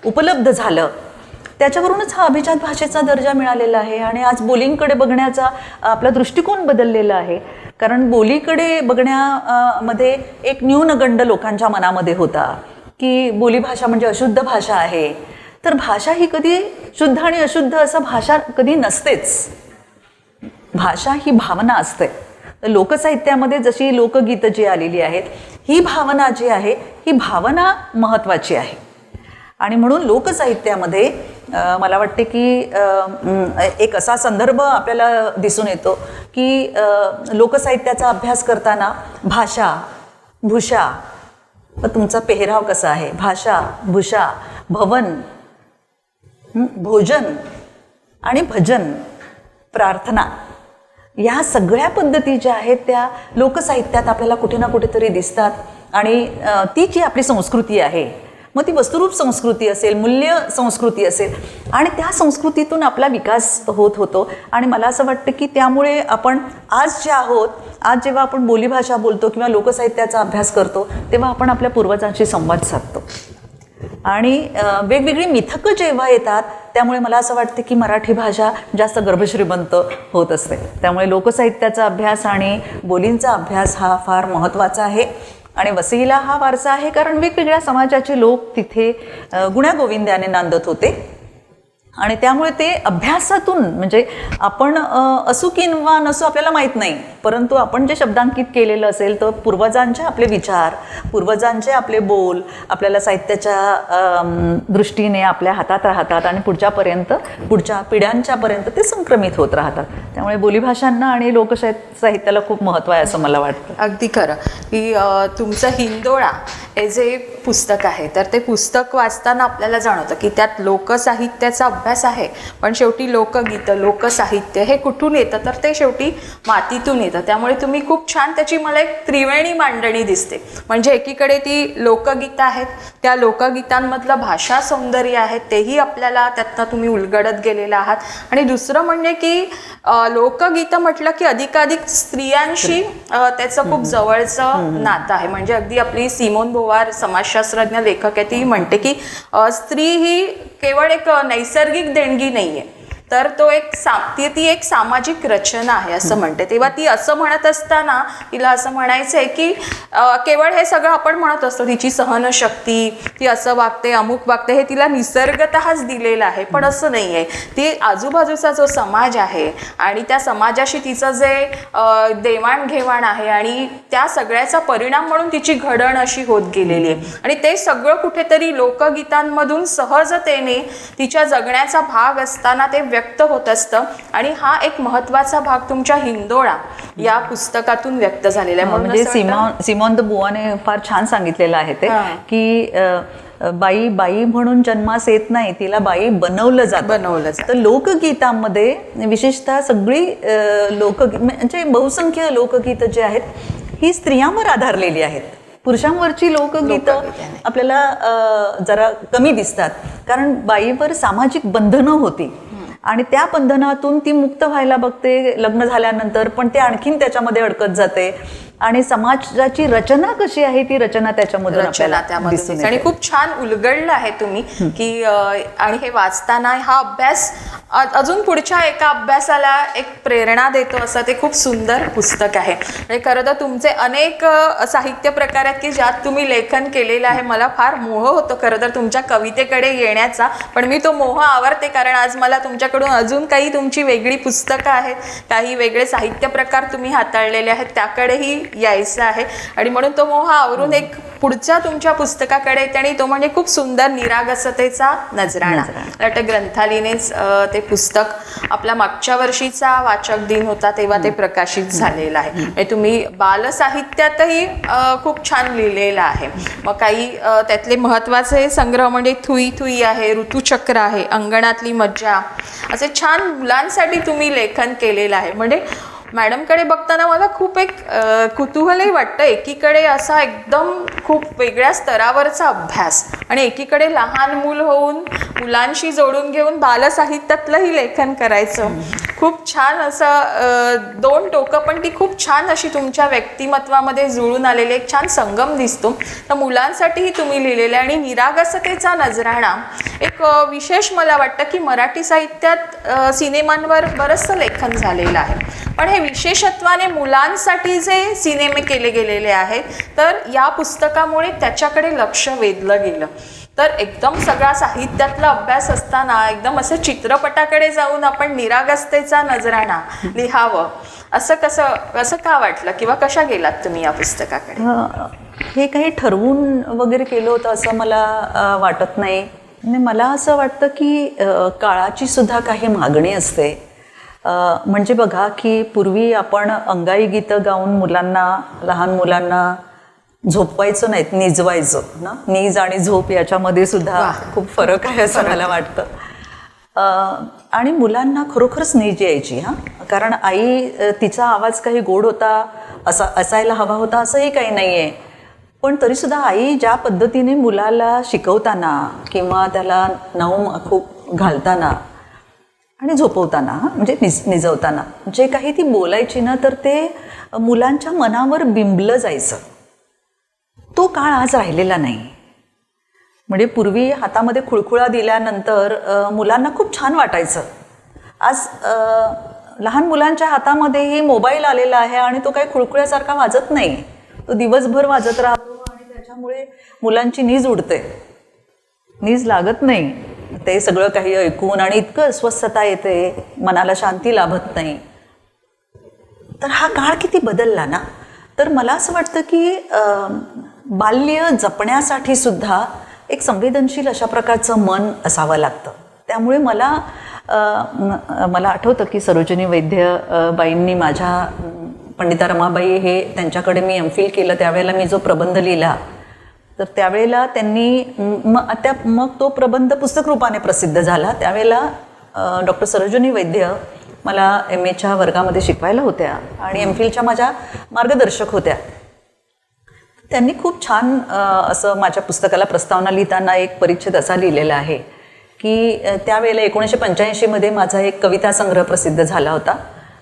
S2: उपलब्ध झालं त्याच्यावरूनच हा अभिजात भाषेचा दर्जा मिळालेला आहे. आणि आज बोलींकडे बघण्याचा आपला दृष्टिकोन बदललेला आहे. कारण बोलीकडे बघण्यामध्ये एक न्यूनगंड लोकांच्या मनामध्ये होता की बोलीभाषा म्हणजे अशुद्ध भाषा आहे. तर भाषा ही कधी शुद्ध आणि अशुद्ध असं भाषा कधी नसतेच. भाषा ही भावना असते. लोकसाहित्यामध्ये जशी लोकगीतं जी आलेली आहेत, ही भावना जी आहे ही भावना महत्त्वाची आहे. आणि म्हणून लोकसाहित्यामध्ये मला वाटते की एक असा संदर्भ आपल्याला दिसून येतो की लोकसाहित्याचा अभ्यास करताना भाषा, भूषा, तुमचा पेहराव कसा आहे, भाषा, भूषा, भवन, भोजन आणि भजन, प्रार्थना, या सगळ्या पद्धती ज्या आहेत त्या लोकसाहित्यात आपल्याला कुठे ना कुठेतरी दिसतात. आणि ती जी आपली संस्कृती आहे, मग ती वस्तुरूप संस्कृती असेल, मूल्य संस्कृती असेल, आणि त्या संस्कृतीतून आपला विकास होत होतो. आणि मला असं वाटतं की त्यामुळे आपण आज जे आहोत, आज जेव्हा आपण बोलीभाषा बोलतो किंवा लोकसाहित्याचा अभ्यास करतो, तेव्हा आपण आपल्या पूर्वजांशी संवाद साधतो. आणि वेगवेगळी मिथकं जेव्हा येतात, त्यामुळे मला असं वाटतं की मराठी भाषा जास्त गर्भश्रीमंत होत असते. त्यामुळे लोकसाहित्याचा अभ्यास आणि बोलींचा अभ्यास हा फार महत्त्वाचा आहे. आणि वसईला हा वारसा आहे कारण वेगवेगळ्या समाजाचे लोक तिथे गुण्यागोविंदाने नांदत होते. आणि त्यामुळे ते अभ्यासातून, म्हणजे आपण असू किंवा नसू आपल्याला माहीत नाही, परंतु आपण जे शब्दांकित केलेलं असेल तर पूर्वजांचे आपले विचार, पूर्वजांचे आपले बोल आपल्याला साहित्याच्या दृष्टीने आपल्या हातात राहतात आणि पुढच्या पिढ्यांच्यापर्यंत ते संक्रमित होत राहतात. त्यामुळे बोलीभाषांना आणि लोकसाहित्याला खूप महत्त्व आहे असं मला वाटतं.
S1: अगदी खरं की तुमचं हिंदोळा हे जे पुस्तक आहे, तर ते पुस्तक वाचताना आपल्याला जाणवतं की त्यात लोकसाहित्याचा अभ्यास आहे, पण शेवटी लोकगीतं, लोकसाहित्य हे कुठून येतं, तर ते शेवटी मातीतून येतं. त्यामुळे तुम्ही खूप छान त्याची मला एक त्रिवेणी मांडणी दिसते. म्हणजे एकीकडे ती लोकगीतं आहेत, त्या लोकगीतांमधलं भाषा सौंदर्य आहे तेही आपल्याला त्यातनं तुम्ही उलगडत गेलेला आहात. आणि दुसरं म्हणजे की लोकगीतं म्हटलं की अधिकाधिक स्त्रियांशी त्याचं खूप जवळचं नातं आहे. म्हणजे अगदी आपली सिमोन बोवार समाजशास्त्रज्ञ लेखक आहे, ती म्हणते की स्त्री ही केवळ एक नैसर्गिक देणगी नाहीये, तर तो ती एक सामाजिक रचना आहे असं म्हणते. तेव्हा ती असं म्हणत असताना तिला असं म्हणायचं आहे की केवळ हे सगळं आपण म्हणत असतो, तिची सहनशक्ती, ती असं वागते, अमुक वागते, हे तिला निसर्गतःच दिलेलं आहे. पण असं नाही आहे. ती आजूबाजूचा जो समाज आहे आणि त्या समाजाशी तिचं जे देवाणघेवाण आहे आणि त्या सगळ्याचा परिणाम म्हणून तिची घडण अशी होत गेलेली आहे. आणि ते सगळं कुठेतरी लोकगीतांमधून सहजतेने तिच्या जगण्याचा भाग असताना ते व्यक्त होत असतं. आणि हा एक महत्त्वाचा भाग तुमच्या हिंदोळा या पुस्तकातून व्यक्त झालेला आहे.
S2: म्हणजे सिमोन द बुवाने फार छान सांगितलेलं आहे ते की बाई बाई म्हणून जन्मास येत नाही, तिला बाई बनवलं जातं. तर लोकगीतांमध्ये विशेषतः सगळी म्हणजे बहुसंख्य लोकगीतं जे आहेत ही स्त्रियांवर आधारलेली आहेत. पुरुषांवरची लोकगीतं आपल्याला जरा कमी दिसतात, कारण बाईवर सामाजिक बंधनं होती आणि त्या बंधनातून ती मुक्त व्हायला बघते लग्न झाल्यानंतर, पण ते आणखीन त्याच्यामध्ये अडकत जाते. आणि समाजाची रचना कशी आहे ती रचना त्याच्यामधून दिसून.
S1: आणि खूप छान उलगडलं आहे तुम्ही की आणि हे वाचताना हा अभ्यास अजून पुढच्या एका अभ्यासाला एक प्रेरणा देतो असं ते खूप सुंदर पुस्तक आहे. म्हणजे खरं तर तुमचे अनेक साहित्य प्रकार आहेत की ज्यात तुम्ही लेखन केलेलं आहे. मला फार मोह होतो खरं तर तुमच्या कवितेकडे येण्याचा, पण मी तो मोह आवरते कारण आज मला तुमच्याकडून अजून काही तुमची वेगळी पुस्तकं आहेत, काही वेगळे साहित्य प्रकार तुम्ही हाताळलेले आहेत, त्याकडेही यायचं आहे. आणि म्हणून तो मोह आवरून एक पुढच्या तुमच्या पुस्तकाकडे येते आणि तो म्हणजे खूप सुंदर निरागसतेचा नजराणा. ग्रंथालीनेच ते पुस्तक आपला मागच्या वर्षीचा वाचक दिन होता तेव्हा ते प्रकाशित झालेलं आहे. म्हणजे तुम्ही बालसाहित्यातही खूप छान लिहिलेलं आहे. मग काही त्यातले महत्त्वाचे संग्रह म्हणजे थुई थुई आहे, ऋतुचक्र आहे, अंगणातली मज्जा, असे छान मुलांसाठी तुम्ही लेखन केलेलं आहे. म्हणजे मॅडमकडे बघताना मला खूप एक कुतूहलही वाटतं. एकीकडे असा एकदम खूप वेगळ्या स्तरावरचा अभ्यास आणि एकीकडे लहान मूल होऊन मुलांशी जोडून घेऊन बालसाहित्यातलंही लेखन करायचं. खूप छान असं दोन टोकं, पण ती खूप छान अशी तुमच्या व्यक्तिमत्वामध्ये जुळून आलेली एक छान संगम दिसतो. तर मुलांसाठीही तुम्ही लिहिलेलं आणि निरागसतेचा नजराणा एक विशेष मला वाटतं की मराठी साहित्यात सिनेमांवर बरंचसं लेखन झालेलं आहे, पण हे विशेषत्वाने मुलांसाठी जे सिनेमे केले गेलेले आहेत, तर या पुस्तकामुळे त्याच्याकडे लक्ष वेधलं गेलं. तर एकदम सगळा साहित्यातला अभ्यास असताना एकदम असं चित्रपटाकडे जाऊन आपण निरागसतेचा नजराणा लिहावं असं का वाटलं, किंवा कशा गेलात तुम्ही या पुस्तकाकडे?
S2: हे काही ठरवून वगैरे केलं होतं असं मला वाटत नाही. आणि मला असं वाटतं की काळाची सुद्धा काही मागणी असते. म्हणजे बघा की पूर्वी आपण अंगाई गीतं गाऊन लहान मुलांना झोपवायचं नाहीत, निजवायचं ना. नीज आणि झोप याच्यामध्ये सुद्धा खूप फरक आहे असं मला वाटतं. आणि मुलांना खरोखरच नीज यायची कारण आई तिचा आवाज काही गोड होता असायला हवा होता असंही काही नाही आहे. पण तरीसुद्धा आई ज्या पद्धतीने मुलाला शिकवताना किंवा त्याला खूप घालताना आणि झोपवताना म्हणजे निजवताना जे काही ती बोलायची ना, तर ते मुलांच्या मनावर बिंबलं जायचं. तो काळ आज राहिलेला नाही. म्हणजे पूर्वी हातामध्ये खुळखुळा दिल्यानंतर मुलांना खूप छान वाटायचं. आज लहान मुलांच्या हातामध्येही मोबाईल आलेला आहे आणि तो काही खुळखुळ्यासारखा वाजत नाही, तो दिवसभर वाजत राहतो आणि त्याच्यामुळे मुलांची नीज उडते, नीज लागत नाही ते सगळं काही ऐकून आणि इतकं अस्वस्थता येते, मनाला शांती लाभत नाही. तर हा काळ किती बदलला ना. तर मला असं वाटतं की बाल्य जपण्यासाठी सुद्धा एक संवेदनशील अशा प्रकारचं मन असावं लागतं. त्यामुळे मला आठवतं की सरोजिनी वैद्य बाईंनी माझ्या पंडिता रमाबाई हे त्यांच्याकडे मी MPhil केलं त्यावेळेला मी जो प्रबंध लिहिला, तर त्यावेळेला त्यांनी मग तो प्रबंध पुस्तक रूपाने प्रसिद्ध झाला. त्यावेळेला डॉक्टर सरोजिनी वैद्य मला MAच्या वर्गामध्ये शिकवायला होत्या आणि MPhilच्या माझ्या मार्गदर्शक होत्या. त्यांनी खूप छान असं माझ्या पुस्तकाला प्रस्तावना लिहिताना एक परिच्छेद असा लिहिलेला आहे की त्यावेळेला 1985मध्ये माझा एक कविता संग्रह प्रसिद्ध झाला होता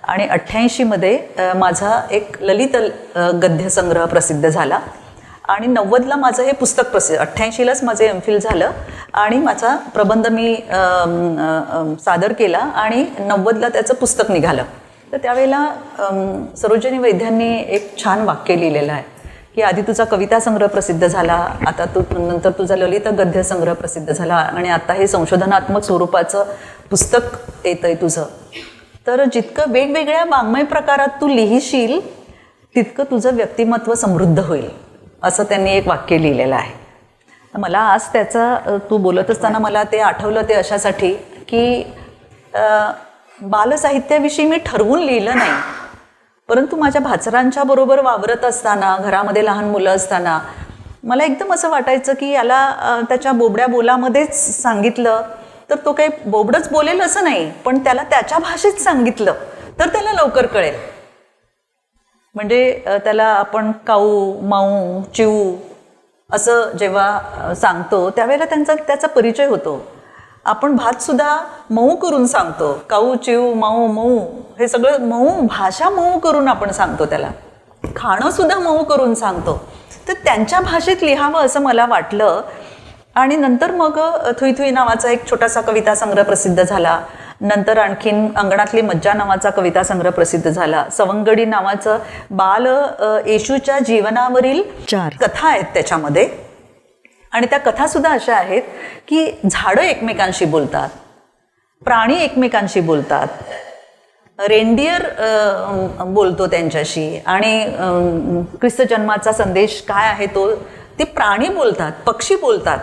S2: आणि 88मध्ये माझा एक ललित गद्य संग्रह प्रसिद्ध झाला आणि 90ला माझं हे पुस्तक प्रसिद्ध, 88लाच माझं MPhil झालं आणि माझा प्रबंध मी सादर केला आणि 90ला त्याचं पुस्तक निघालं. तर त्यावेळेला सरोजिनी वैद्यांनी एक छान वाक्य लिहिलेलं आहे की आधी तुझा कविता संग्रह प्रसिद्ध झाला, आता नंतर तुझा ललित गद्य संग्रह प्रसिद्ध झाला आणि आता हे संशोधनात्मक स्वरूपाचं पुस्तक येतं आहे तुझं. तर जितकं वेगवेगळ्या वाङ्मय प्रकारात तू लिहिशील तितकं तुझं व्यक्तिमत्व समृद्ध होईल, असं त्यांनी एक वाक्य लिहिलेलं आहे. मला आज त्याचा तू बोलत असताना मला ते आठवलं, ते अशासाठी की बालसाहित्याविषयी मी ठरवून लिहिलं नाही, परंतु माझ्या भाचरांच्या बरोबर वावरत असताना, घरामध्ये लहान मुलं असताना मला एकदम असं वाटायचं की याला त्याच्या बोबड्या बोलामध्येच सांगितलं तर तो काही बोबडंच बोलेल असं नाही, पण त्याला त्याच्या भाषेत सांगितलं तर त्याला लवकर कळेल. म्हणजे त्याला आपण काऊ, माऊ, चिऊ असं जेव्हा सांगतो त्यावेळेला त्याचा परिचय होतो. आपण भातसुद्धा मऊ करून सांगतो, काऊ, चिऊ, माऊ, मऊ हे सगळं मऊ, भाषा मऊ करून आपण सांगतो. त्याला खाणंसुद्धा मऊ करून सांगतो. तर त्यांच्या भाषेत लिहावं असं मला वाटलं आणि नंतर मग थुई थुई नावाचा एक छोटासा कविता संग्रह प्रसिद्ध झाला. नंतर आणखीन अंगणातली मज्जा नावाचा कविता संग्रह प्रसिद्ध झाला. सवंगडी नावाचं बाल येशूच्या जीवनावरील 4 कथा आहेत त्याच्यामध्ये आणि त्या कथासुद्धा अशा आहेत की झाडं एकमेकांशी बोलतात, प्राणी एकमेकांशी बोलतात, रेनडियर बोलतो त्यांच्याशी आणि ख्रिस्त जन्माचा संदेश काय आहे तो ते प्राणी बोलतात, पक्षी बोलतात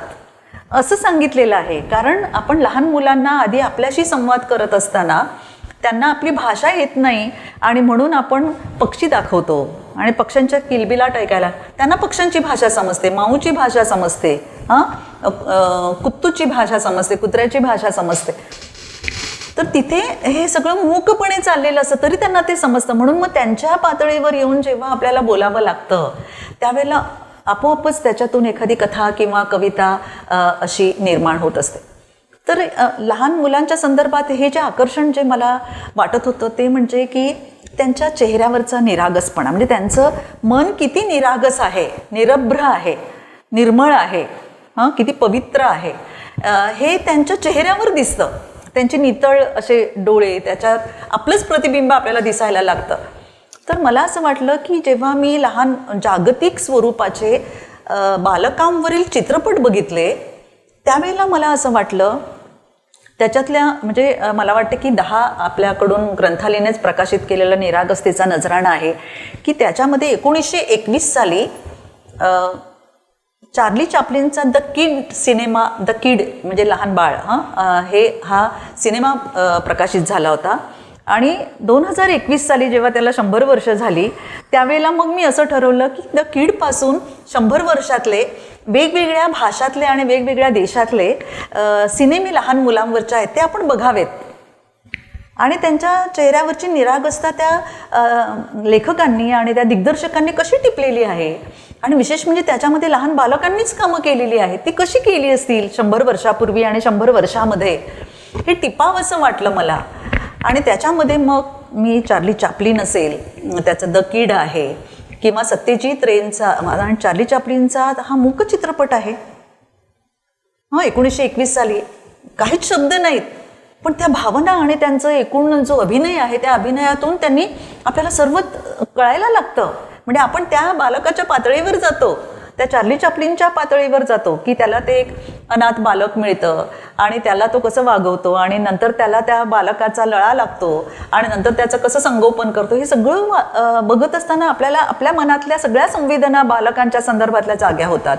S2: असं सांगितलेलं आहे. कारण आपण लहान मुलांना आधी आपल्याशी संवाद करत असताना त्यांना आपली भाषा येत नाही आणि म्हणून आपण पक्षी दाखवतो आणि पक्ष्यांच्या किलबिलाट ऐकायला त्यांना पक्ष्यांची भाषा समजते, माऊची भाषा समजते, कुत्तूची भाषा समजते, कुत्र्याची भाषा समजते. तर तिथे हे सगळं मूकपणे चाललेलं असतं तरी त्यांना ते समजतं. म्हणून मग त्यांच्या पातळीवर येऊन जेव्हा आपल्याला बोलावं लागतं त्यावेळेला आपोआपच त्याच्यातून एखादी कथा किंवा कविता अशी निर्माण होत असते. तर लहान मुलांच्या संदर्भात हे जे आकर्षण जे मला वाटत होतं ते म्हणजे की त्यांच्या चेहऱ्यावरचा निरागसपणा, म्हणजे त्यांचं मन किती निरागस आहे, निरभ्र आहे, निर्मळ आहे, किती पवित्र आहे हे त्यांच्या चेहऱ्यावर दिसतं. त्यांचे नितळ असे डोळे, त्याच्यात आपलंच प्रतिबिंब आपल्याला दिसायला लागतं. तर मला असं वाटलं की जेव्हा मी लहान जागतिक स्वरूपाचे बालकांवरील चित्रपट बघितले त्यावेळेला मला असं वाटलं त्याच्यातल्या म्हणजे मला वाटतं की 10 आपल्याकडून ग्रंथालयानेच प्रकाशित केलेला निरागसतेचा नजराणा आहे की त्याच्यामध्ये 1921 साली चार्ली चॅप्लिनचा the kid cinema, the kid म्हणजे लहान बाळ, हा सिनेमा प्रकाशित झाला होता. आणि 2021 साली जेव्हा त्याला 100 वर्ष झाली त्यावेळेला मग मी असं ठरवलं की द किडपासून 100 वर्षातले वेगवेगळ्या भाषातले आणि वेगवेगळ्या देशातले सिनेमे लहान मुलांवरचे आहेत ते आपण बघावेत. आणि त्यांच्या चेहऱ्यावरची निरागसता त्या लेखकांनी आणि त्या दिग्दर्शकांनी कशी टिपलेली आहे आणि विशेष म्हणजे त्याच्यामध्ये लहान बालकांनीच कामं केलेली आहेत, ती कशी केली असतील 100 वर्षापूर्वी आणि 100 वर्षामध्ये, हे टिपावं असं वाटलं मला. आणि त्याच्यामध्ये मग मी चार्ली चॅप्लिन असेल, त्याचं द किड आहे किंवा सत्यजित रेंचा आणि चार्ली चॅप्लिनचा हा मूक चित्रपट आहे 1921 साली. काहीच शब्द नाहीत पण त्या भावना आणि त्यांचं एकूण जो अभिनय आहे त्या अभिनयातून त्यांनी आपल्याला सर्व कळायला लागतं. म्हणजे आपण त्या बालकाच्या पातळीवर जातो, त्या चार्ली चॅप्लिनच्या पातळीवर जातो की त्याला ते एक अनाथ बालक मिळतं आणि त्याला तो कसं वागवतो आणि नंतर त्याला त्या बालकाचा लळा लागतो आणि नंतर त्याचं कसं संगोपन करतो, हे सगळं बघत असताना आपल्याला आपल्या मनातल्या सगळ्या संवेदना बालकांच्या संदर्भातल्या जाग्या होतात.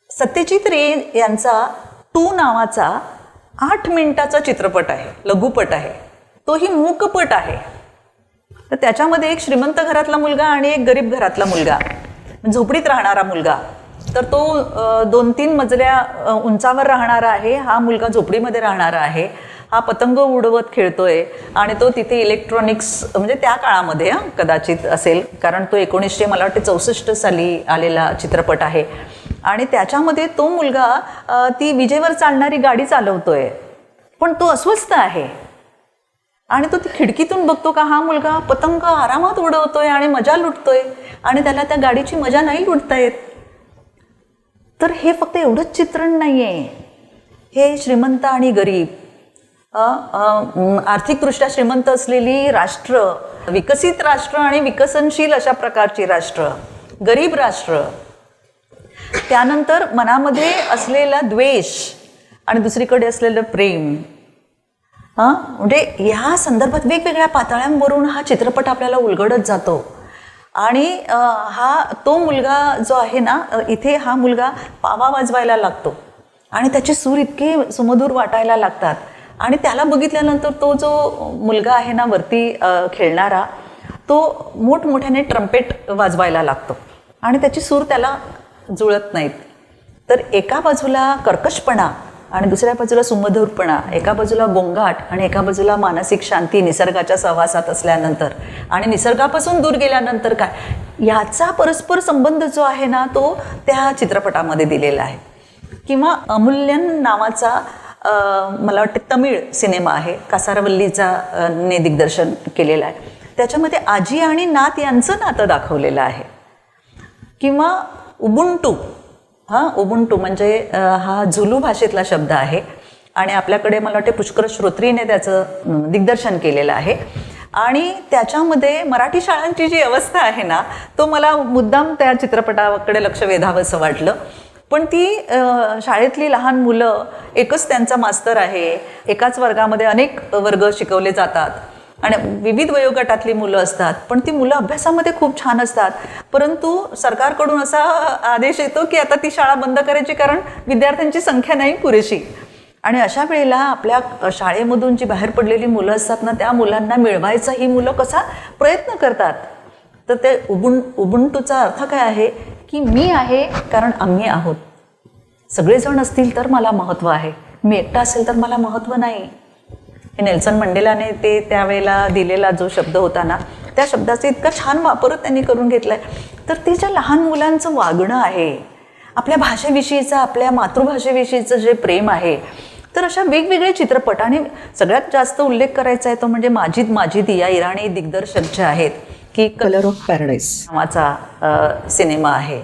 S2: सत्यजित रे यांचा टू नावाचा 8 मिनिटाचा चित्रपट आहे, लघुपट आहे, तोही मूकपट आहे. तर त्याच्यामध्ये एक श्रीमंत घरातला मुलगा आणि एक गरीब घरातला मुलगा, झोपडीत राहणारा मुलगा, तर तो 2-3 मजल्या उंचावर राहणारा आहे, हा मुलगा झोपडीमध्ये राहणारा आहे, हा पतंग उडवत खेळतोय आणि तो तिथे इलेक्ट्रॉनिक्स म्हणजे त्या काळामध्ये कदाचित असेल कारण तो 1964 साली आलेला चित्रपट आहे. आणि त्याच्यामध्ये तो मुलगा ती विजेवर चालणारी गाडी चालवतोय पण तो अस्वस्थ आहे आणि तो ती खिडकीतून बघतो का हा मुलगा पतंग आरामात उडवतोय आणि मजा लुटतोय आणि त्याला त्या गाडीची मजा नाही लुटता येत. तर हे फक्त एवढंच चित्रण नाही आहे, हे श्रीमंत आणि गरीब, आर्थिकदृष्ट्या श्रीमंत असलेली राष्ट्र, विकसित राष्ट्र आणि विकसनशील अशा प्रकारची राष्ट्र, गरीब राष्ट्र, त्यानंतर मनामध्ये असलेला द्वेष आणि दुसरीकडे असलेलं प्रेम, म्हणजे ह्या संदर्भात वेगवेगळ्या पातळ्यांवरून हा चित्रपट आपल्याला उलगडत जातो. आणि तो मुलगा जो आहे ना, इथे हा मुलगा पावा वाजवायला लागतो आणि त्याचे सूर इतके सुमधूर वाटायला लागतात आणि त्याला बघितल्यानंतर तो जो मुलगा आहे ना वरती खेळणारा, तो मोठमोठ्याने ट्रम्पेट वाजवायला लागतो आणि त्याची सूर त्याला जुळत नाहीत. तर एका बाजूला कर्कशपणा आणि दुसऱ्या बाजूला सुमधुरपणा, एका बाजूला गोंगाट आणि एका बाजूला मानसिक शांती निसर्गाच्या सहवासात असल्यानंतर आणि निसर्गापासून दूर गेल्यानंतर काय, याचा परस्पर संबंध जो आहे ना तो त्या चित्रपटामध्ये दिलेला आहे. किंवा अमूल्यन नावाचा मला वाटतं तमिळ सिनेमा आहे, कासारवल्लीचा ने दिग्दर्शन केलेला आहे, त्याच्यामध्ये आजी आणि नात यांचं नातं दाखवलेलं आहे. किंवा उबुंटू, उबुंटू म्हणजे हा झुलू भाषेतला शब्द आहे आणि आपल्याकडे मला वाटते पुष्कर श्रोत्रीने त्याचं दिग्दर्शन केलेलं आहे. आणि त्याच्यामध्ये मराठी शाळांची जी अवस्था आहे ना, तो मला मुद्दाम त्या चित्रपटाकडे लक्ष वेधावं असं वाटलं. पण ती शाळेतली लहान मुलं, एकच त्यांचा मास्तर आहे, एकाच वर्गामध्ये अनेक वर्ग शिकवले जातात आणि विविध वयोगटातली मुलं असतात, पण ती मुलं अभ्यासामध्ये खूप छान असतात, परंतु सरकारकडून असा आदेश येतो की आता ती शाळा बंद करायची कारण विद्यार्थ्यांची संख्या नाही पुरेशी. आणि अशा वेळेला आपल्या शाळेमधून जी बाहेर पडलेली मुलं असतात ना, त्या मुलांना मिळवायचा ही मुलं कसा प्रयत्न करतात. तर ते उबुंटूचा अर्थ काय आहे की मी आहे कारण आम्ही आहोत, सगळेजण असतील तर मला महत्त्व आहे, मी एकटा असेल तर मला महत्त्व नाही. हे नेल्सन मंडेलाने ते त्यावेळेला दिलेला जो शब्द होता ना, त्या शब्दाचा इतका छान वापर त्यांनी करून घेतलाय. तर ते ज्या लहान मुलांचं वागणं आहे, आपल्या भाषेविषयीचं, आपल्या मातृभाषेविषयीचं जे प्रेम आहे, तर अशा वेगवेगळे चित्रपट, आणि सगळ्यात जास्त उल्लेख करायचा आहे तो म्हणजे माजिद माजिदी या इराणी दिग्दर्शक जे आहेत, की
S3: कलर ऑफ पॅराडाईस
S2: नावाचा सिनेमा आहे.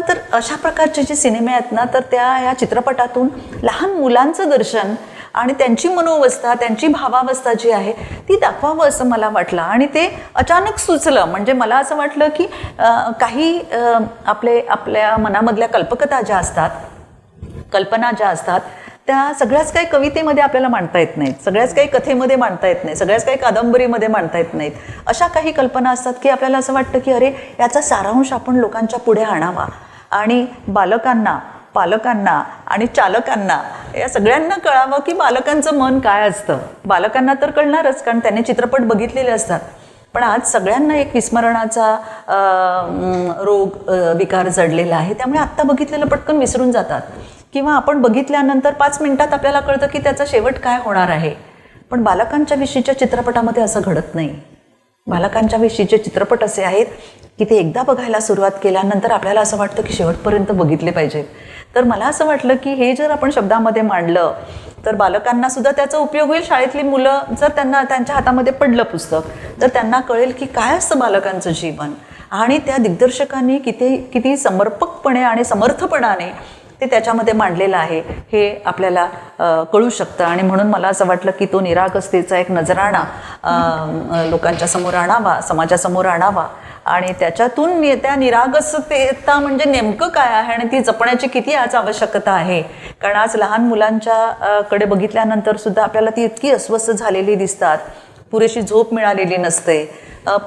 S2: तर अशा प्रकारचे जे सिनेमे आहेत ना, तर या चित्रपटातून लहान मुलांचं दर्शन आणि त्यांची मनोवस्था, त्यांची भावावस्था जी आहे ती दाखवावं असं मला वाटलं. आणि ते अचानक सुचलं. म्हणजे मला असं वाटलं की काही आपल्या मनामधल्या कल्पकता ज्या असतात, कल्पना ज्या असतात, त्या सगळ्याच काही कवितेमध्ये आपल्याला मांडता येत नाहीत, सगळ्याच काही कथेमध्ये मांडता येत नाही, सगळ्याच काही कादंबरीमध्ये मांडता येत नाहीत. अशा काही कल्पना असतात की आपल्याला असं वाटतं की अरे, याचा सारांश आपण लोकांच्या पुढे आणावा आणि बालकांना, पालकांना आणि चालकांना या सगळ्यांना कळावं की बालकांचं मन काय असतं. बालकांना तर कळणारच, कारण त्यांनी चित्रपट बघितलेले असतात. पण आज सगळ्यांना एक विस्मरणाचा विकार जडलेला आहे. त्यामुळे आत्ता बघितलेलं पटकन विसरून जातात, किंवा आपण बघितल्यानंतर 5 मिनिटात आपल्याला कळतं की त्याचा शेवट काय होणार आहे. पण बालकांच्या विषयीच्या चित्रपटामध्ये असं घडत नाही. बालकांच्या विषयीचे चित्रपट असे आहेत की ते एकदा बघायला सुरुवात केल्यानंतर आपल्याला असं वाटतं की शेवटपर्यंत बघितले पाहिजेत. तर मला असं वाटलं की हे जर आपण शब्दामध्ये मांडलं तर बालकांना सुद्धा त्याचा उपयोग होईल. शाळेतली मुलं जर त्यांच्या हातामध्ये पडलं पुस्तक, तर त्यांना कळेल की काय असतं बालकांचं जीवन. आणि त्या दिग्दर्शकांनी किती समर्पकपणे आणि समर्थपणाने ते त्याच्यामध्ये मांडलेलं आहे हे आपल्याला कळू शकतं. आणि म्हणून मला असं वाटलं की तो निरागसतेचा एक नजराणा लोकांच्या समोर आणावा, समाजासमोर आणावा, आणि त्याच्यातून त्या निरागसतेता म्हणजे नेमकं काय आहे आणि ती जपण्याची किती आज आवश्यकता आहे. कारण आज लहान मुलांच्या कडे बघितल्यानंतर सुद्धा आपल्याला ती इतकी अस्वस्थ झालेली दिसतात, पुरेशी झोप मिळालेली नसते,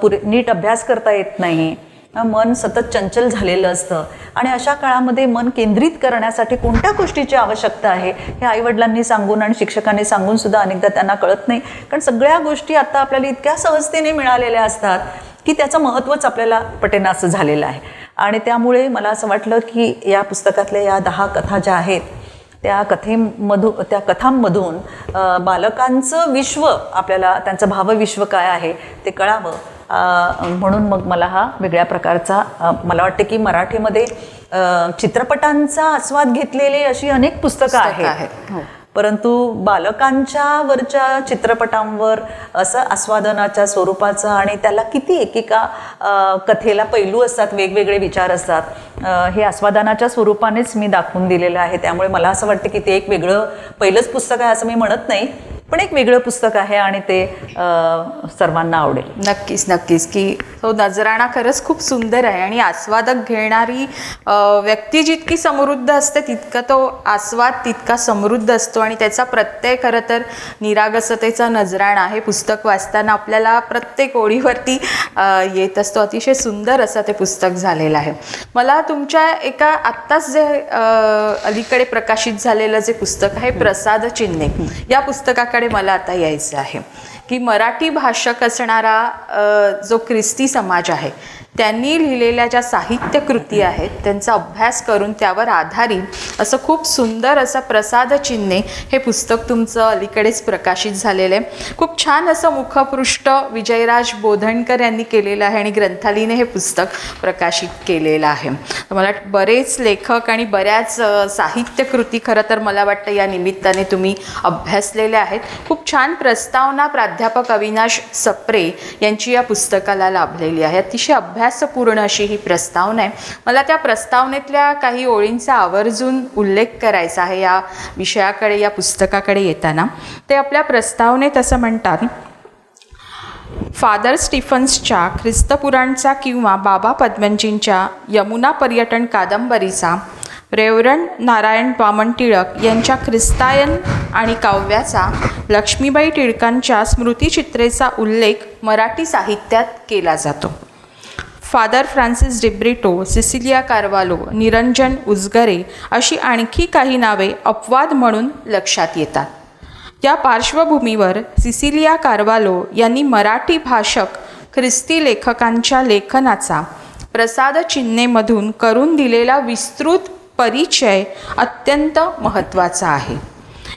S2: नीट अभ्यास करता येत नाही, मन सतत चंचल झालेलं असतं. आणि अशा काळामध्ये मन केंद्रित करण्यासाठी कोणत्या गोष्टीची आवश्यकता आहे हे आईवडिलांनी सांगून आणि शिक्षकांनी सांगून सुद्धा अनेकदा त्यांना कळत नाही. कारण सगळ्या गोष्टी आता आपल्याला इतक्या सहजतेने मिळालेल्या असतात की त्याचं महत्त्वच आपल्याला पटेनासं झालेलं आहे. आणि त्यामुळे मला असं वाटलं की या पुस्तकातल्या या 10 कथा ज्या आहेत त्या कथांमधून बालकांचं विश्व, आपल्याला त्यांचं भावविश्व काय आहे ते कळावं. म्हणून मग मला हा वेगळ्या प्रकारचा, मला वाटते की मराठीमध्ये चित्रपटांचा आस्वाद घेतलेली अशी अनेक पुस्तकं आहेत, परंतु बालकांच्या वरच्या चित्रपटांवर असं आस्वादनाच्या स्वरूपाचं, आणि त्याला किती एकेका कथेला पैलू असतात, वेगवेगळे विचार असतात, हे आस्वादनाच्या स्वरूपानेच मी दाखवून दिलेलं आहे. त्यामुळे मला असं वाटतं की ते एक वेगळं पहिलंच पुस्तक आहे असं मी म्हणत नाही, पण एक वेगळं पुस्तक आहे आणि ते सर्वांना आवडेल.
S1: नक्कीच की तो नजराणा खरंच खूप सुंदर आहे. आणि आस्वादक घेणारी व्यक्ती जितकी समृद्ध असते तितका तो आस्वाद तितका समृद्ध असतो. आणि त्याचा प्रत्यय खरं तर निरागसतेचा नजराणा हे पुस्तक वाचताना आपल्याला प्रत्येक ओळीवरती येत असतो. अतिशय सुंदर असं ते पुस्तक झालेलं आहे. मला तुमच्या एका आत्ताच जे अलीकडे प्रकाशित झालेलं जे पुस्तक आहे प्रसाद चिन्हे, या पुस्तकाकडे मला आता यायचं आहे की मराठी भाषक असणारा जो ख्रिस्ती समाज आहे त्यांनी लिहिलेल्या ज्या साहित्य कृती आहेत त्यांचा अभ्यास करून त्यावर आधारित असं खूप सुंदर असं प्रसाद चिन्हे हे पुस्तक तुमचं अलीकडेच प्रकाशित झालेलं आहे. खूप छान असं मुखपृष्ठ विजयराज बोधनकर यांनी केलेलं आहे आणि ग्रंथालीने हे पुस्तक प्रकाशित केलेलं आहे. मला बरेच लेखक आणि बऱ्याच साहित्य कृती खरं तर मला वाटतं या निमित्ताने तुम्ही अभ्यासलेल्या आहेत. खूप छान प्रस्तावना प्राध्यापक अविनाश सप्रे यांची या पुस्तकाला लाभलेली आहे. अतिशय अभ्यासपूर्ण अशी ही प्रस्तावना आहे. मला त्या प्रस्तावनेतल्या काही ओळींचा आवर्जून उल्लेख करायचा आहे या विषयाकडे, या पुस्तकाकडे येताना. ते आपल्या प्रस्तावनेत असं म्हणतात, फादर स्टीफन्सच्या ख्रिस्तपुराणचा किंवा बाबा पद्मनजींच्या यमुना पर्यटन कादंबरीचा, रेव्हरंड नारायण वामन टिळक यांच्या ख्रिस्तायन आणि काव्याचा, लक्ष्मीबाई टिळकांच्या स्मृतिचित्रेचा उल्लेख मराठी साहित्यात केला जातो. Father Francis Dibrito, Cecilia Carvalho, Niranjan Ujgare अशी आणखी काही नावे अपवाद म्हणून लक्षात येतात. या पार्श्वभूमीवर सिसिलिया कार्वालो यांनी मराठी भाषक ख्रिस्ती लेखकांच्या लेखनाचा प्रसाद चिन्हेमधून करून दिलेला विस्तृत परिचय अत्यंत महत्त्वाचा आहे.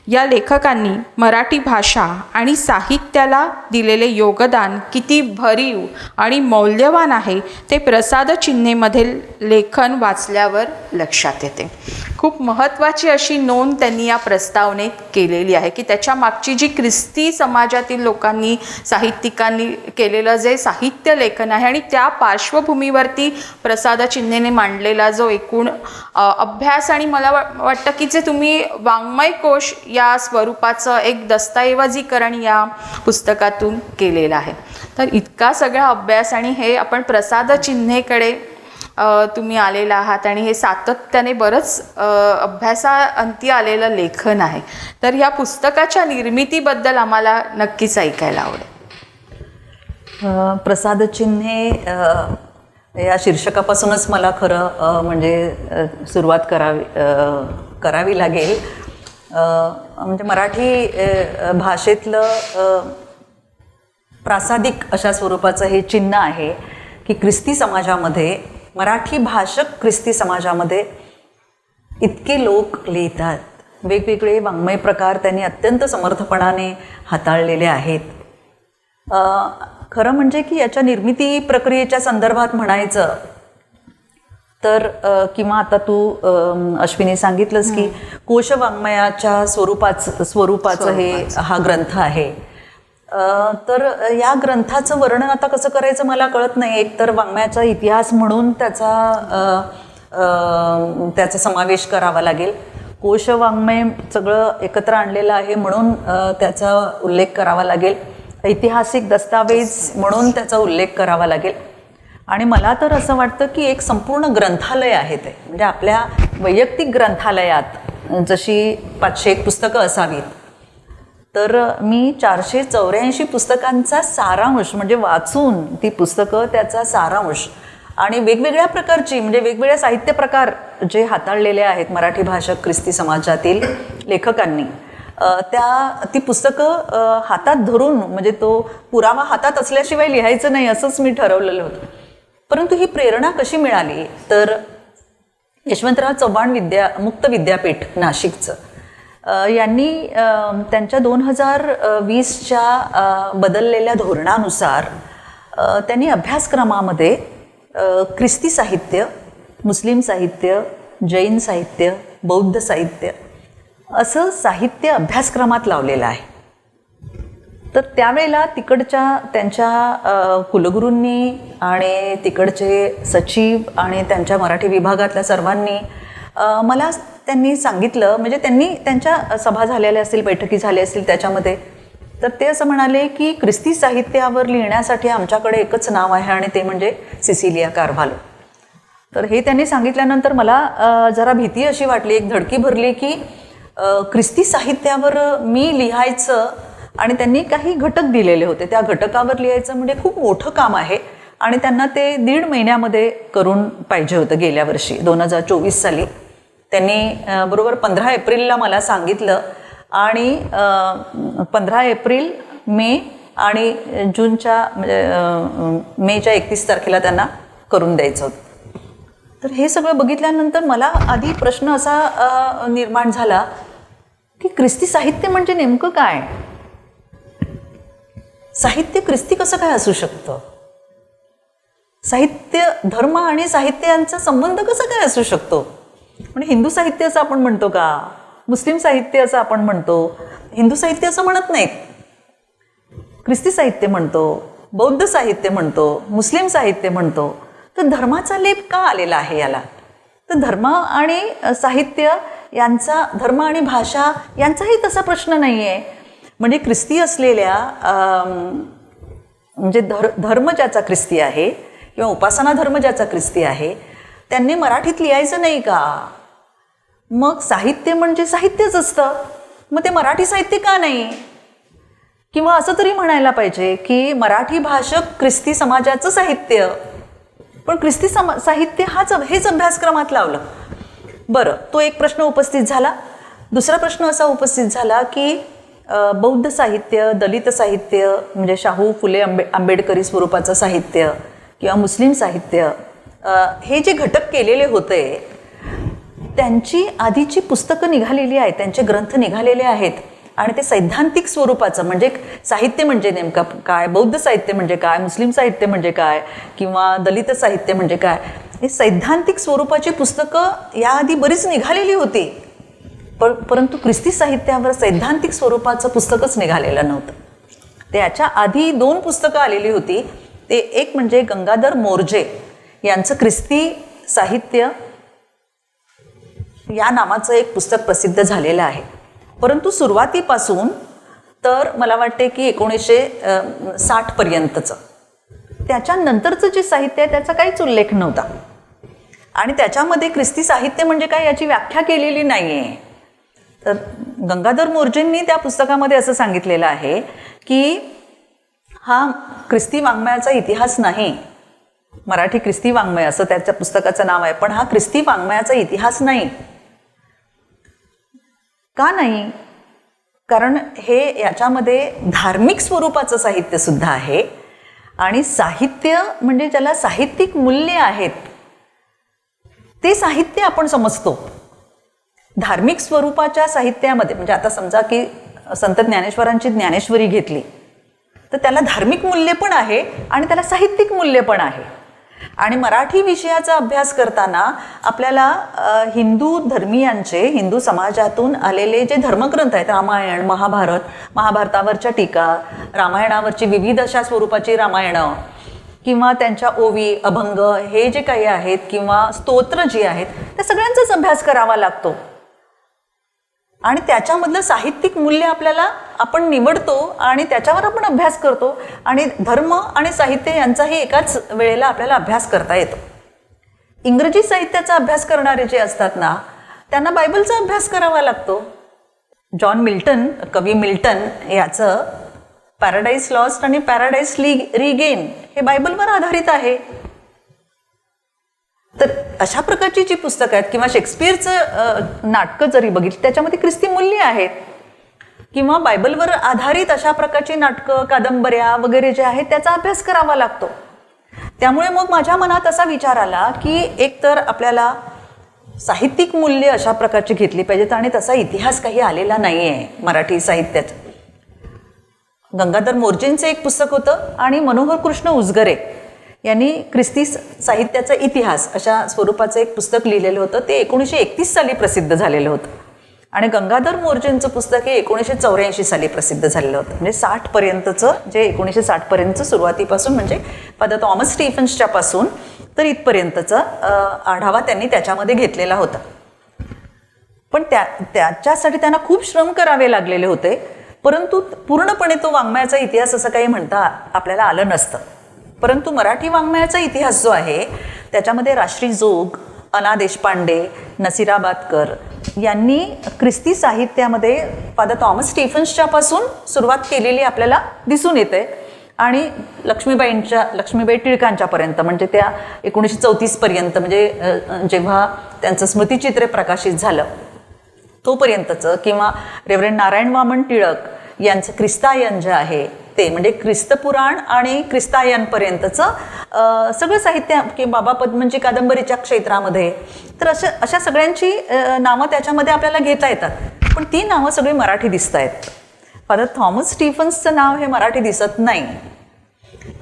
S1: या लेखकांनी मराठी भाषा आणि साहित्याला दिलेले योगदान किती भरीव आणि मौल्यवान आहे ते प्रसाद चिन्हेमधील लेखन वाचल्यावर लक्षात येते. खूप महत्त्वाची अशी नोंद त्यांनी या प्रस्तावनेत केलेली आहे की त्याच्या मागची जी ख्रिस्ती समाजातील लोकांनी साहित्यिकांनी केलेलं जे साहित्य लेखन आहे आणि त्या पार्श्वभूमीवरती प्रसाद चिन्हेने मांडलेला जो एकूण अभ्यास आणि मला वाटतं की जे तुम्ही वाङ्मय कोश या स्वरूपाचं एक दस्तऐवजीकरण या पुस्तकातून केलेलं आहे. तर इतका सगळा अभ्यास आणि हे आपण प्रसाद चिन्हेकडे तुम्ही आलेला आहात आणि हे सातत्याने बरंच अभ्यासाअंती आलेलं लेखन आहे. तर या पुस्तकाच्या निर्मितीबद्दल आम्हाला नक्कीच ऐकायला आवडेल.
S2: प्रसाद चिन्हे या शीर्षकापासूनच मला खरं म्हणजे सुरुवात करावी लागेल. म्हणजे मराठी भाषेतलं प्रासादिक अशा स्वरूपाचं हे चिन्ह आहे की ख्रिस्ती समाजामध्ये, मराठी भाषक ख्रिस्ती समाजामध्ये इतके लोक लिहितात. वेगवेगळे वाङ्मय प्रकार त्यांनी अत्यंत समर्थपणाने हाताळलेले आहेत. खरं म्हणजे की याच्या निर्मिती प्रक्रियेच्या संदर्भात म्हणायचं तर किंवा आता तू अश्विनी सांगितलंस की कोश वाङ्मयाच्या स्वरूपाचं हा ग्रंथ आहे. तर या ग्रंथाचं वर्णन आता कसं करायचं मला कळत नाही. एक तर वाङ्मयाचा इतिहास म्हणून त्याचा समावेश करावा लागेल. कोश वाङ्मय सगळं एकत्र आणलेलं आहे म्हणून त्याचा उल्लेख करावा लागेल. ऐतिहासिक दस्तावेज म्हणून त्याचा उल्लेख करावा लागेल. आणि मला तर असं वाटतं की एक संपूर्ण ग्रंथालय आहे ते. म्हणजे आपल्या वैयक्तिक ग्रंथालयात जशी 501 पुस्तकं असावीत तर मी 484 पुस्तकांचा सारांश म्हणजे वाचून ती पुस्तकं त्याचा सारांश आणि वेगवेगळ्या प्रकारची म्हणजे वेगवेगळ्या साहित्य प्रकार जे हाताळलेले आहेत मराठी भाषक ख्रिस्ती समाजातील लेखकांनी ती पुस्तकं हातात धरून म्हणजे तो पुरावा हातात असल्याशिवाय लिहायचं नाही असंच मी ठरवलेलं होतं. परंतु ही प्रेरणा कशी मिळाली तर यशवंतराव चव्हाण मुक्त विद्यापीठ नाशिकचं यांनी त्यांच्या 2020च्या बदललेल्या धोरणानुसार त्यांनी अभ्यासक्रमामध्ये ख्रिस्ती साहित्य, मुस्लिम साहित्य, जैन साहित्य, बौद्ध साहित्य असं साहित्य अभ्यासक्रमात लावलेलं आहे. तर त्यावेळेला तिकडच्या त्यांच्या कुलगुरूंनी आणि तिकडचे सचिव आणि त्यांच्या मराठी विभागातल्या सर्वांनी मला त्यांनी सांगितलं, म्हणजे त्यांनी त्यांच्या सभा झालेल्या असतील, बैठकी झाल्या असतील त्याच्यामध्ये, तर ते असं म्हणाले की ख्रिस्ती साहित्यावर लिहिण्यासाठी आमच्याकडे एकच नाव आहे आणि ते म्हणजे सिसिलिया कार्व्हालो. तर हे त्यांनी सांगितल्यानंतर मला जरा भीती अशी वाटली, एक धडकी भरली की ख्रिस्ती साहित्यावर मी लिहायचं आणि त्यांनी काही घटक दिलेले होते, त्या घटकावर लिहायचं म्हणजे खूप मोठं काम आहे आणि त्यांना ते 1.5 महिन्यामध्ये करून पाहिजे होतं. गेल्या वर्षी 2024 साली त्यांनी बरोबर 15 एप्रिलला मला सांगितलं आणि 15 एप्रिल, मे आणि जूनच्या मेच्या 31 तारखेला त्यांना करून द्यायचं होतं. तर हे सगळं बघितल्यानंतर मला आधी प्रश्न असा निर्माण झाला की ख्रिस्ती साहित्य म्हणजे नेमकं काय? साहित्य ख्रिस्ती कसं काय असू शकतं? साहित्य, धर्म आणि साहित्य यांचा संबंध कसा काय असू शकतो? म्हणजे हिंदू साहित्य असं आपण म्हणतो का? मुस्लिम साहित्य असं आपण म्हणतो? हिंदू साहित्य असं म्हणत नाहीत, ख्रिस्ती साहित्य म्हणतो, बौद्ध साहित्य म्हणतो, मुस्लिम साहित्य म्हणतो. तर धर्माचा लेप का आलेला आहे याला? तर धर्म आणि साहित्य यांचा, धर्म आणि भाषा यांचाही तसा प्रश्न नाही आहे. म्हणजे ख्रिस्ती असलेल्या म्हणजे धर्म ज्याचा ख्रिस्ती आहे किंवा उपासना धर्म ज्याचा ख्रिस्ती आहे त्यांनी मराठीत लिहायचं नाही का? मग साहित्य म्हणजे साहित्यच असतं, मग ते मराठी साहित्य का नाही? किंवा असं तरी म्हणायला पाहिजे की मराठी भाषक ख्रिस्ती समाजाचं साहित्य, पण ख्रिस्ती साहित्य हेच अभ्यासक्रमात लावलं. बरं, तो एक प्रश्न उपस्थित झाला. दुसरा प्रश्न असा उपस्थित झाला की बौद्ध साहित्य, दलित साहित्य म्हणजे शाहू फुले आंबेडकरी स्वरूपाचं साहित्य किंवा मुस्लिम साहित्य, हे जे घटक केलेले होते त्यांची आधीची पुस्तकं निघालेली आहेत, त्यांचे ग्रंथ निघालेले आहेत आणि ते सैद्धांतिक स्वरूपाचं, म्हणजे साहित्य म्हणजे नेमका काय, बौद्ध साहित्य म्हणजे काय, मुस्लिम साहित्य म्हणजे काय, किंवा दलित साहित्य म्हणजे काय, हे सैद्धांतिक स्वरूपाची पुस्तकं याआधी बरीच निघालेली होती. परंतु ख्रिस्ती साहित्यावर सैद्धांतिक स्वरूपाचं पुस्तकच निघालेलं नव्हतं. त्याच्या आधी 2 पुस्तकं आलेली होती. ते एक म्हणजे गंगाधर मोर्जे यांचं ख्रिस्ती साहित्य या नावाचं एक पुस्तक प्रसिद्ध झालेलं आहे. परंतु सुरुवातीपासून तर मला वाटते की 1960 पर्यंतचं, त्याच्यानंतरचं जे साहित्य आहे त्याचा काहीच उल्लेख नव्हता आणि त्याच्यामध्ये ख्रिस्ती साहित्य म्हणजे काय याची व्याख्या केलेली नाही आहे. तर गंगाधर मोर्जेंनी त्या पुस्तकामध्ये असं सांगितलेलं आहे की हा ख्रिस्ती वाङ्मयाचा इतिहास नाही, मराठी ख्रिस्ती वाङ्मय असं त्याच्या पुस्तकाचं नाव आहे, पण हा ख्रिस्ती वाङ्मयाचा इतिहास नाही. का नाही? कारण हे याच्यामध्ये धार्मिक स्वरूपाचं साहित्य सुद्धा आहे आणि साहित्य म्हणजे ज्याला साहित्यिक मूल्य आहेत ते साहित्य आपण समजतो. धार्मिक स्वरूपाच्या साहित्यामध्ये म्हणजे आता समजा की संत ज्ञानेश्वरांची ज्ञानेश्वरी घेतली तर त्याला धार्मिक मूल्य पण आहे आणि त्याला साहित्यिक मूल्य पण आहे. आणि मराठी विषयाचा अभ्यास करताना आपल्याला हिंदू धर्मीयांचे, हिंदू समाजातून आलेले जे धर्मग्रंथ आहेत, रामायण, महाभारत, महाभारतावरच्या टीका, रामायणावरची विविध अशा स्वरूपाची रामायणं किंवा त्यांच्या ओवी, अभंग हे जे काही आहेत किंवा स्तोत्र जी आहेत त्या सगळ्यांचाच अभ्यास करावा लागतो आणि त्याच्यामधलं साहित्यिक मूल्य आपण निवडतो आणि त्याच्यावर आपण अभ्यास करतो आणि धर्म आणि साहित्य यांचाही एकाच वेळेला आपल्याला अभ्यास करता येतो. इंग्रजी साहित्याचा अभ्यास करणारे जे असतात ना त्यांना बायबलचा अभ्यास करावा लागतो. जॉन मिल्टन, कवी मिल्टन याचं पॅराडाईज लॉस्ट आणि पॅराडाईज रिगेन हे बायबलवर आधारित आहे. तर अशा प्रकारची जी पुस्तकं आहेत किंवा शेक्सपियरचं नाटकं जरी बघितली त्याच्यामध्ये ख्रिस्ती मूल्य आहेत किंवा बायबलवर आधारित अशा प्रकारची नाटकं, कादंबऱ्या वगैरे जे आहेत त्याचा अभ्यास करावा लागतो. त्यामुळे मग माझ्या मनात असा विचार आला की एकतर आपल्याला साहित्यिक मूल्य अशा प्रकारची घेतली पाहिजेत आणि तसा इतिहास काही आलेला नाही आहे मराठी साहित्यात. गंगाधर मोर्जेंचं एक पुस्तक होतं आणि मनोहर कृष्ण उजगरे यांनी ख्रिस्ती साहित्याचा इतिहास अशा स्वरूपाचं एक पुस्तक लिहिलेलं होतं. ते 1931 साली प्रसिद्ध झालेलं होतं आणि गंगाधर मोर्जेंचं पुस्तक हे 1984 साली प्रसिद्ध झालेलं होतं. म्हणजे 60 पर्यंतचं, जे 1960 पर्यंतचं सुरुवातीपासून म्हणजे फादर थॉमस स्टीफन्सच्या पासून तर इथपर्यंतचा आढावा त्यांनी त्याच्यामध्ये घेतलेला होता. पण त्याच्यासाठी त्यांना खूप श्रम करावे लागलेले होते, परंतु पूर्णपणे तो वाङ्मयाचा इतिहास असं काही म्हणता आपल्याला आलं नसतं. परंतु मराठी वाङ्मयाचा इतिहास जो आहे त्याच्यामध्ये राश्री जोग, अना देशपांडे, नसीराबादकर यांनी ख्रिस्ती साहित्यामध्ये फादर थॉमस स्टीफन्सच्या पासून सुरुवात केलेली आपल्याला दिसून येते आणि लक्ष्मीबाई टिळकांच्यापर्यंत म्हणजे त्या 1934 पर्यंत म्हणजे जेव्हा त्यांचं स्मृतिचित्र प्रकाशित झालं तोपर्यंतचं, किंवा रेव्हरंड नारायण वामन टिळक यांचं ख्रिस्तायन जे आहे ते म्हणजे ख्रिस्तपुराण आणि ख्रिस्तायनपर्यंतचं सगळं साहित्य किंवा बाबा पद्मनची कादंबरीच्या क्षेत्रामध्ये, तर अशा सगळ्यांची नावं त्याच्यामध्ये आपल्याला घेता येतात. पण ती नावं सगळी मराठी दिसत आहेत. फादर थॉमस स्टीफन्सचं नाव हे मराठी दिसत नाही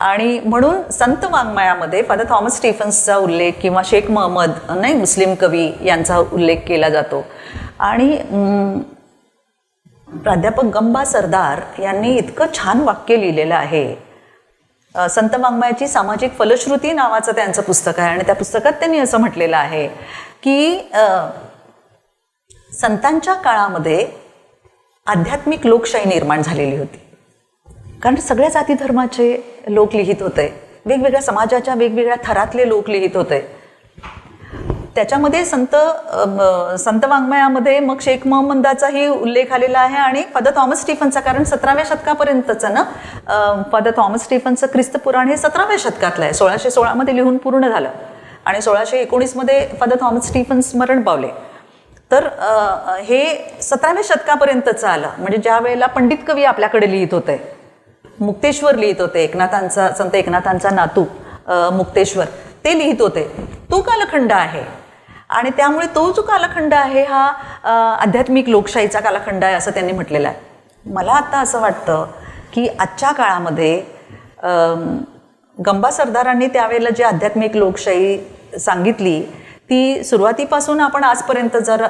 S2: आणि म्हणून संत वाङ्मयामध्ये फादर थॉमस स्टीफन्सचा उल्लेख किंवा शेख महम्मद नाही मुस्लिम कवी यांचा उल्लेख केला जातो. आणि प्राध्यापक गंबा सरदार यांनी इतकं छान वाक्य लिहिलेलं आहे. संत वाङ्मयाची सामाजिक फलश्रुती नावाचं त्यांचं पुस्तक आहे आणि त्या पुस्तकात त्यांनी असं म्हटलेलं आहे की संतांच्या काळामध्ये आध्यात्मिक लोकशाही निर्माण झालेली होती. कारण सगळ्या जाती धर्माचे लोक लिहित होते, वेगवेगळ्या समाजाच्या वेगवेगळ्या थरातले लोक लिहित होते. त्याच्यामध्ये संत वाङ्मयामध्ये मग शेख महम्मदाचाही उल्लेख आलेला आहे आणि फादर थॉमस स्टीफन्सचा, कारण 17व्या शतकापर्यंतचं ना फादर थॉमस स्टीफन्सचं ख्रिस्तपुराण हे 17व्या शतकातलं आहे. 1616 लिहून पूर्ण झालं आणि 1619 फादर थॉमस स्टीफन्स मरण पावले. तर हे 17व्या शतकापर्यंतचं आलं. म्हणजे ज्या वेळेला पंडित कवी आपल्याकडे लिहित होते, मुक्तेश्वर लिहित होते, संत एकनाथांचा नातू मुक्तेश्वर ते लिहित होते, तो कालखंड आहे. आणि त्यामुळे तो जो कालखंड आहे हा आध्यात्मिक लोकशाहीचा कालखंड आहे असं त्यांनी म्हटलेलं आहे. मला आता असं वाटतं की आजच्या काळामध्ये गंबा सरदारांनी त्यावेळेला जी आध्यात्मिक लोकशाही सांगितली ती सुरुवातीपासून आपण आजपर्यंत जर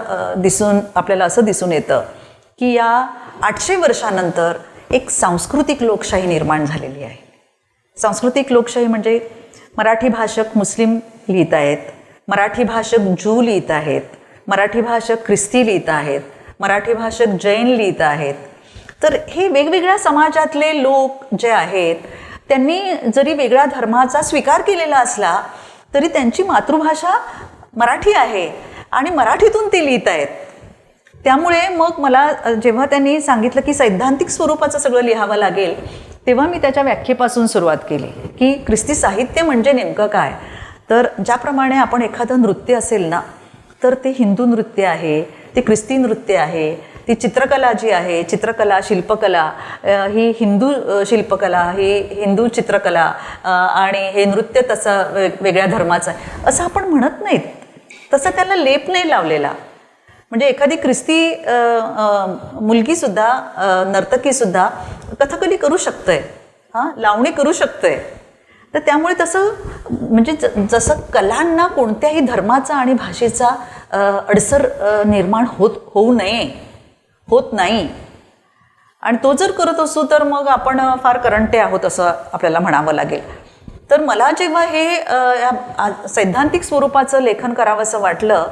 S2: आपल्याला असं दिसून येतं की या 800 वर्षानंतर एक सांस्कृतिक लोकशाही निर्माण झालेली आहे. सांस्कृतिक लोकशाही म्हणजे मराठी भाषक मुस्लिम लिहित आहेत, मराठी भाषक ज्यू लिहित आहेत, मराठी भाषक ख्रिस्ती लिहित आहेत, मराठी भाषक जैन लिहित आहेत. तर हे वेगवेगळ्या समाजातले लोक जे आहेत त्यांनी जरी वेगळ्या धर्माचा स्वीकार केलेला असला तरी त्यांची मातृभाषा मराठी आहे आणि मराठीतून ते लिहित आहेत. त्यामुळे मग मला जेव्हा त्यांनी सांगितलं की सैद्धांतिक स्वरूपाचं सगळं लिहावं लागेल तेव्हा मी त्याच्या व्याख्येपासून सुरुवात केली की ख्रिस्ती साहित्य म्हणजे नेमकं काय. तर ज्याप्रमाणे आपण एखादं नृत्य असेल ना तर ते हिंदू नृत्य आहे, ते ख्रिस्ती नृत्य आहे, ती चित्रकला जी आहे, चित्रकला शिल्पकला ही हिंदू शिल्पकला, ही हिंदू चित्रकला आणि हे नृत्य तसं वेगळ्या धर्माचं आहे असं आपण म्हणत नाहीत. तसं त्याला लेप नाही लावलेला. म्हणजे एखादी ख्रिस्ती मुलगीसुद्धा नर्तकीसुद्धा कथकली करू शकते, लावणी करू शकते. तर त्यामुळे तसं म्हणजे जसं कलांना कोणत्याही धर्माचा आणि भाषेचा अडसर निर्माण होत नाही आणि तो जर करत असू तर मग आपण फार करंटे आहोत असं आपल्याला म्हणावं लागेल. तर मला जेव्हा हे सैद्धांतिक स्वरूपाचं लेखन करावं असं वाटलं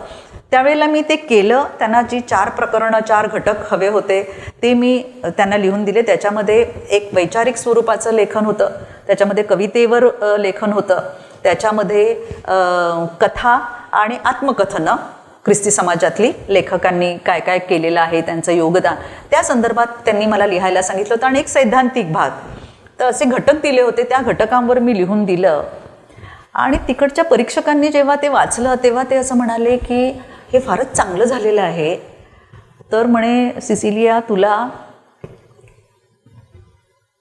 S2: त्यावेळेला मी ते केलं. त्यांना जी 4 प्रकरणं 4 घटक हवे होते ते मी त्यांना लिहून दिले. त्याच्यामध्ये एक वैचारिक स्वरूपाचं लेखन होतं, त्याच्यामध्ये कवितेवर लेखन होतं, त्याच्यामध्ये कथा आणि आत्मकथनं ख्रिस्ती समाजातली लेखकांनी काय काय केलेलं आहे त्यांचं योगदान त्या संदर्भात त्यांनी मला लिहायला सांगितलं होतं आणि एक सैद्धांतिक भाग. तर असे घटक दिले होते, त्या घटकांवर मी लिहून दिलं आणि तिकडच्या परीक्षकांनी जेव्हा ते वाचलं तेव्हा ते असं म्हणाले की हे फारच चांगलं झालेलं आहे. तर म्हणे सिसिलिया तुला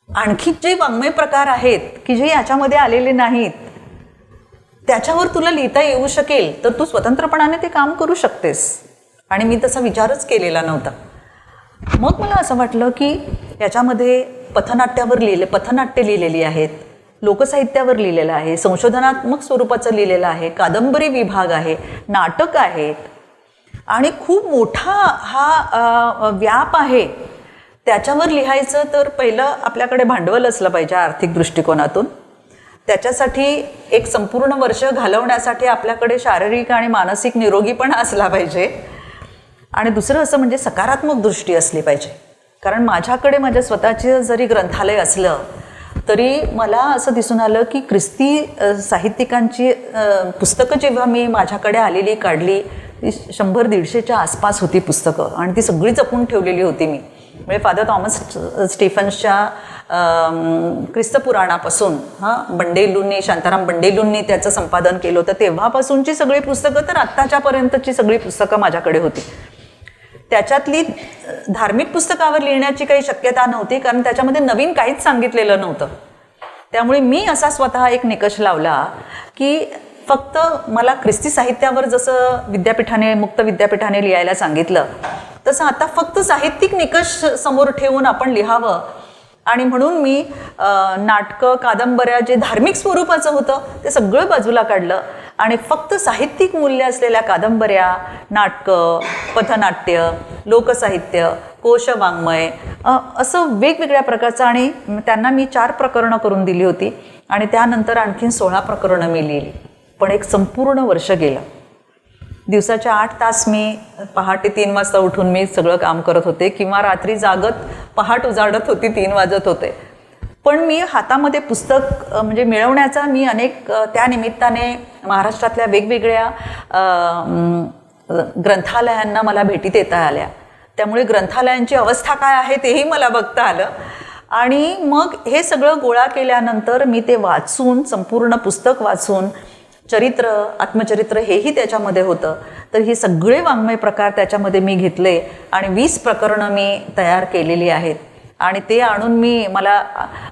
S2: आणखी जे वाङ्मय प्रकार आहेत की जे याच्यामध्ये आलेले नाहीत त्याच्यावर तुला लिहिता येऊ शकेल तर तू स्वतंत्रपणाने ते काम करू शकतेस. आणि मी तसा विचारच केलेला नव्हता. मग मला असं वाटलं की याच्यामध्ये पथनाट्य लिहिलेली आहेत, लोकसाहित्यावर लिहिलेलं आहे, संशोधनात्मक स्वरूपाचं लिहिलेलं आहे, कादंबरी विभाग आहे, नाटक आहेत आणि खूप मोठा हा व्याप आहे. त्याच्यावर लिहायचं तर पहिलं आपल्याकडे भांडवल असलं पाहिजे आर्थिक दृष्टिकोनातून. त्याच्यासाठी एक संपूर्ण वर्ष घालवण्यासाठी आपल्याकडे शारीरिक आणि मानसिक निरोगीपणा असला पाहिजे. आणि दुसरं असं म्हणजे सकारात्मक दृष्टी असली पाहिजे. कारण माझ्याकडे माझ्या स्वतःचे जरी ग्रंथालय असलं तरी मला असं दिसून आलं की ख्रिस्ती साहित्यिकांची पुस्तकं जेव्हा मी माझ्याकडे आलेली काढली ती 100-150च्या आसपास होती पुस्तकं आणि ती सगळी जपून ठेवलेली होती मी. म्हणजे फादर थॉमस स्टीफन्सच्या ख्रिस्तपुराणापासून शांताराम बंडेलूंनी त्याचं संपादन केलं होतं तेव्हापासूनची सगळी पुस्तकं तर आत्ताच्यापर्यंतची सगळी पुस्तकं माझ्याकडे होती. त्याच्यातली धार्मिक पुस्तकावर लिहिण्याची काही शक्यता नव्हती कारण त्याच्यामध्ये नवीन काहीच सांगितलेलं नव्हतं. त्यामुळे मी असा स्वतः एक निकष लावला की फक्त मला ख्रिस्ती साहित्यावर जसं मुक्त विद्यापीठाने लिहायला सांगितलं तसं आता फक्त साहित्यिक निकष समोर ठेवून आपण लिहावं. आणि म्हणून मी नाटकं कादंबऱ्या जे धार्मिक स्वरूपाचं होतं ते सगळं बाजूला काढलं आणि फक्त साहित्यिक मूल्य असलेल्या कादंबऱ्या, नाटकं, पथनाट्य, लोकसाहित्य, कोशवाङ्मय असं वेगवेगळ्या प्रकारचं. आणि त्यांना मी 4 प्रकरणं करून दिली होती आणि त्यानंतर आणखीन 16 प्रकरणं मी लिहिली. पण एक संपूर्ण वर्ष गेलं. दिवसाचे 8 तास मी पहाटे 3 वाजता उठून मी सगळं काम करत होते किंवा रात्री जागत पहाट उजाडत होती 3 वाजत होते. पण मी हातामध्ये पुस्तक म्हणजे मिळवण्याचा मी अनेक त्या निमित्ताने महाराष्ट्रातल्या वेगवेगळ्या ग्रंथालयांना मला भेटी देता आल्या. त्यामुळे ग्रंथालयांची अवस्था काय आहे तेही मला बघता आलं. आणि मग हे सगळं गोळा केल्यानंतर मी ते वाचून संपूर्ण पुस्तक वाचून चरित्र आत्मचरित्र हेही त्याच्यामध्ये होतं. तर हे सगळे वाङ्मय प्रकार त्याच्यामध्ये मी घेतले आणि 20 प्रकरणं मी तयार केलेली आहेत. आणि ते आणून मला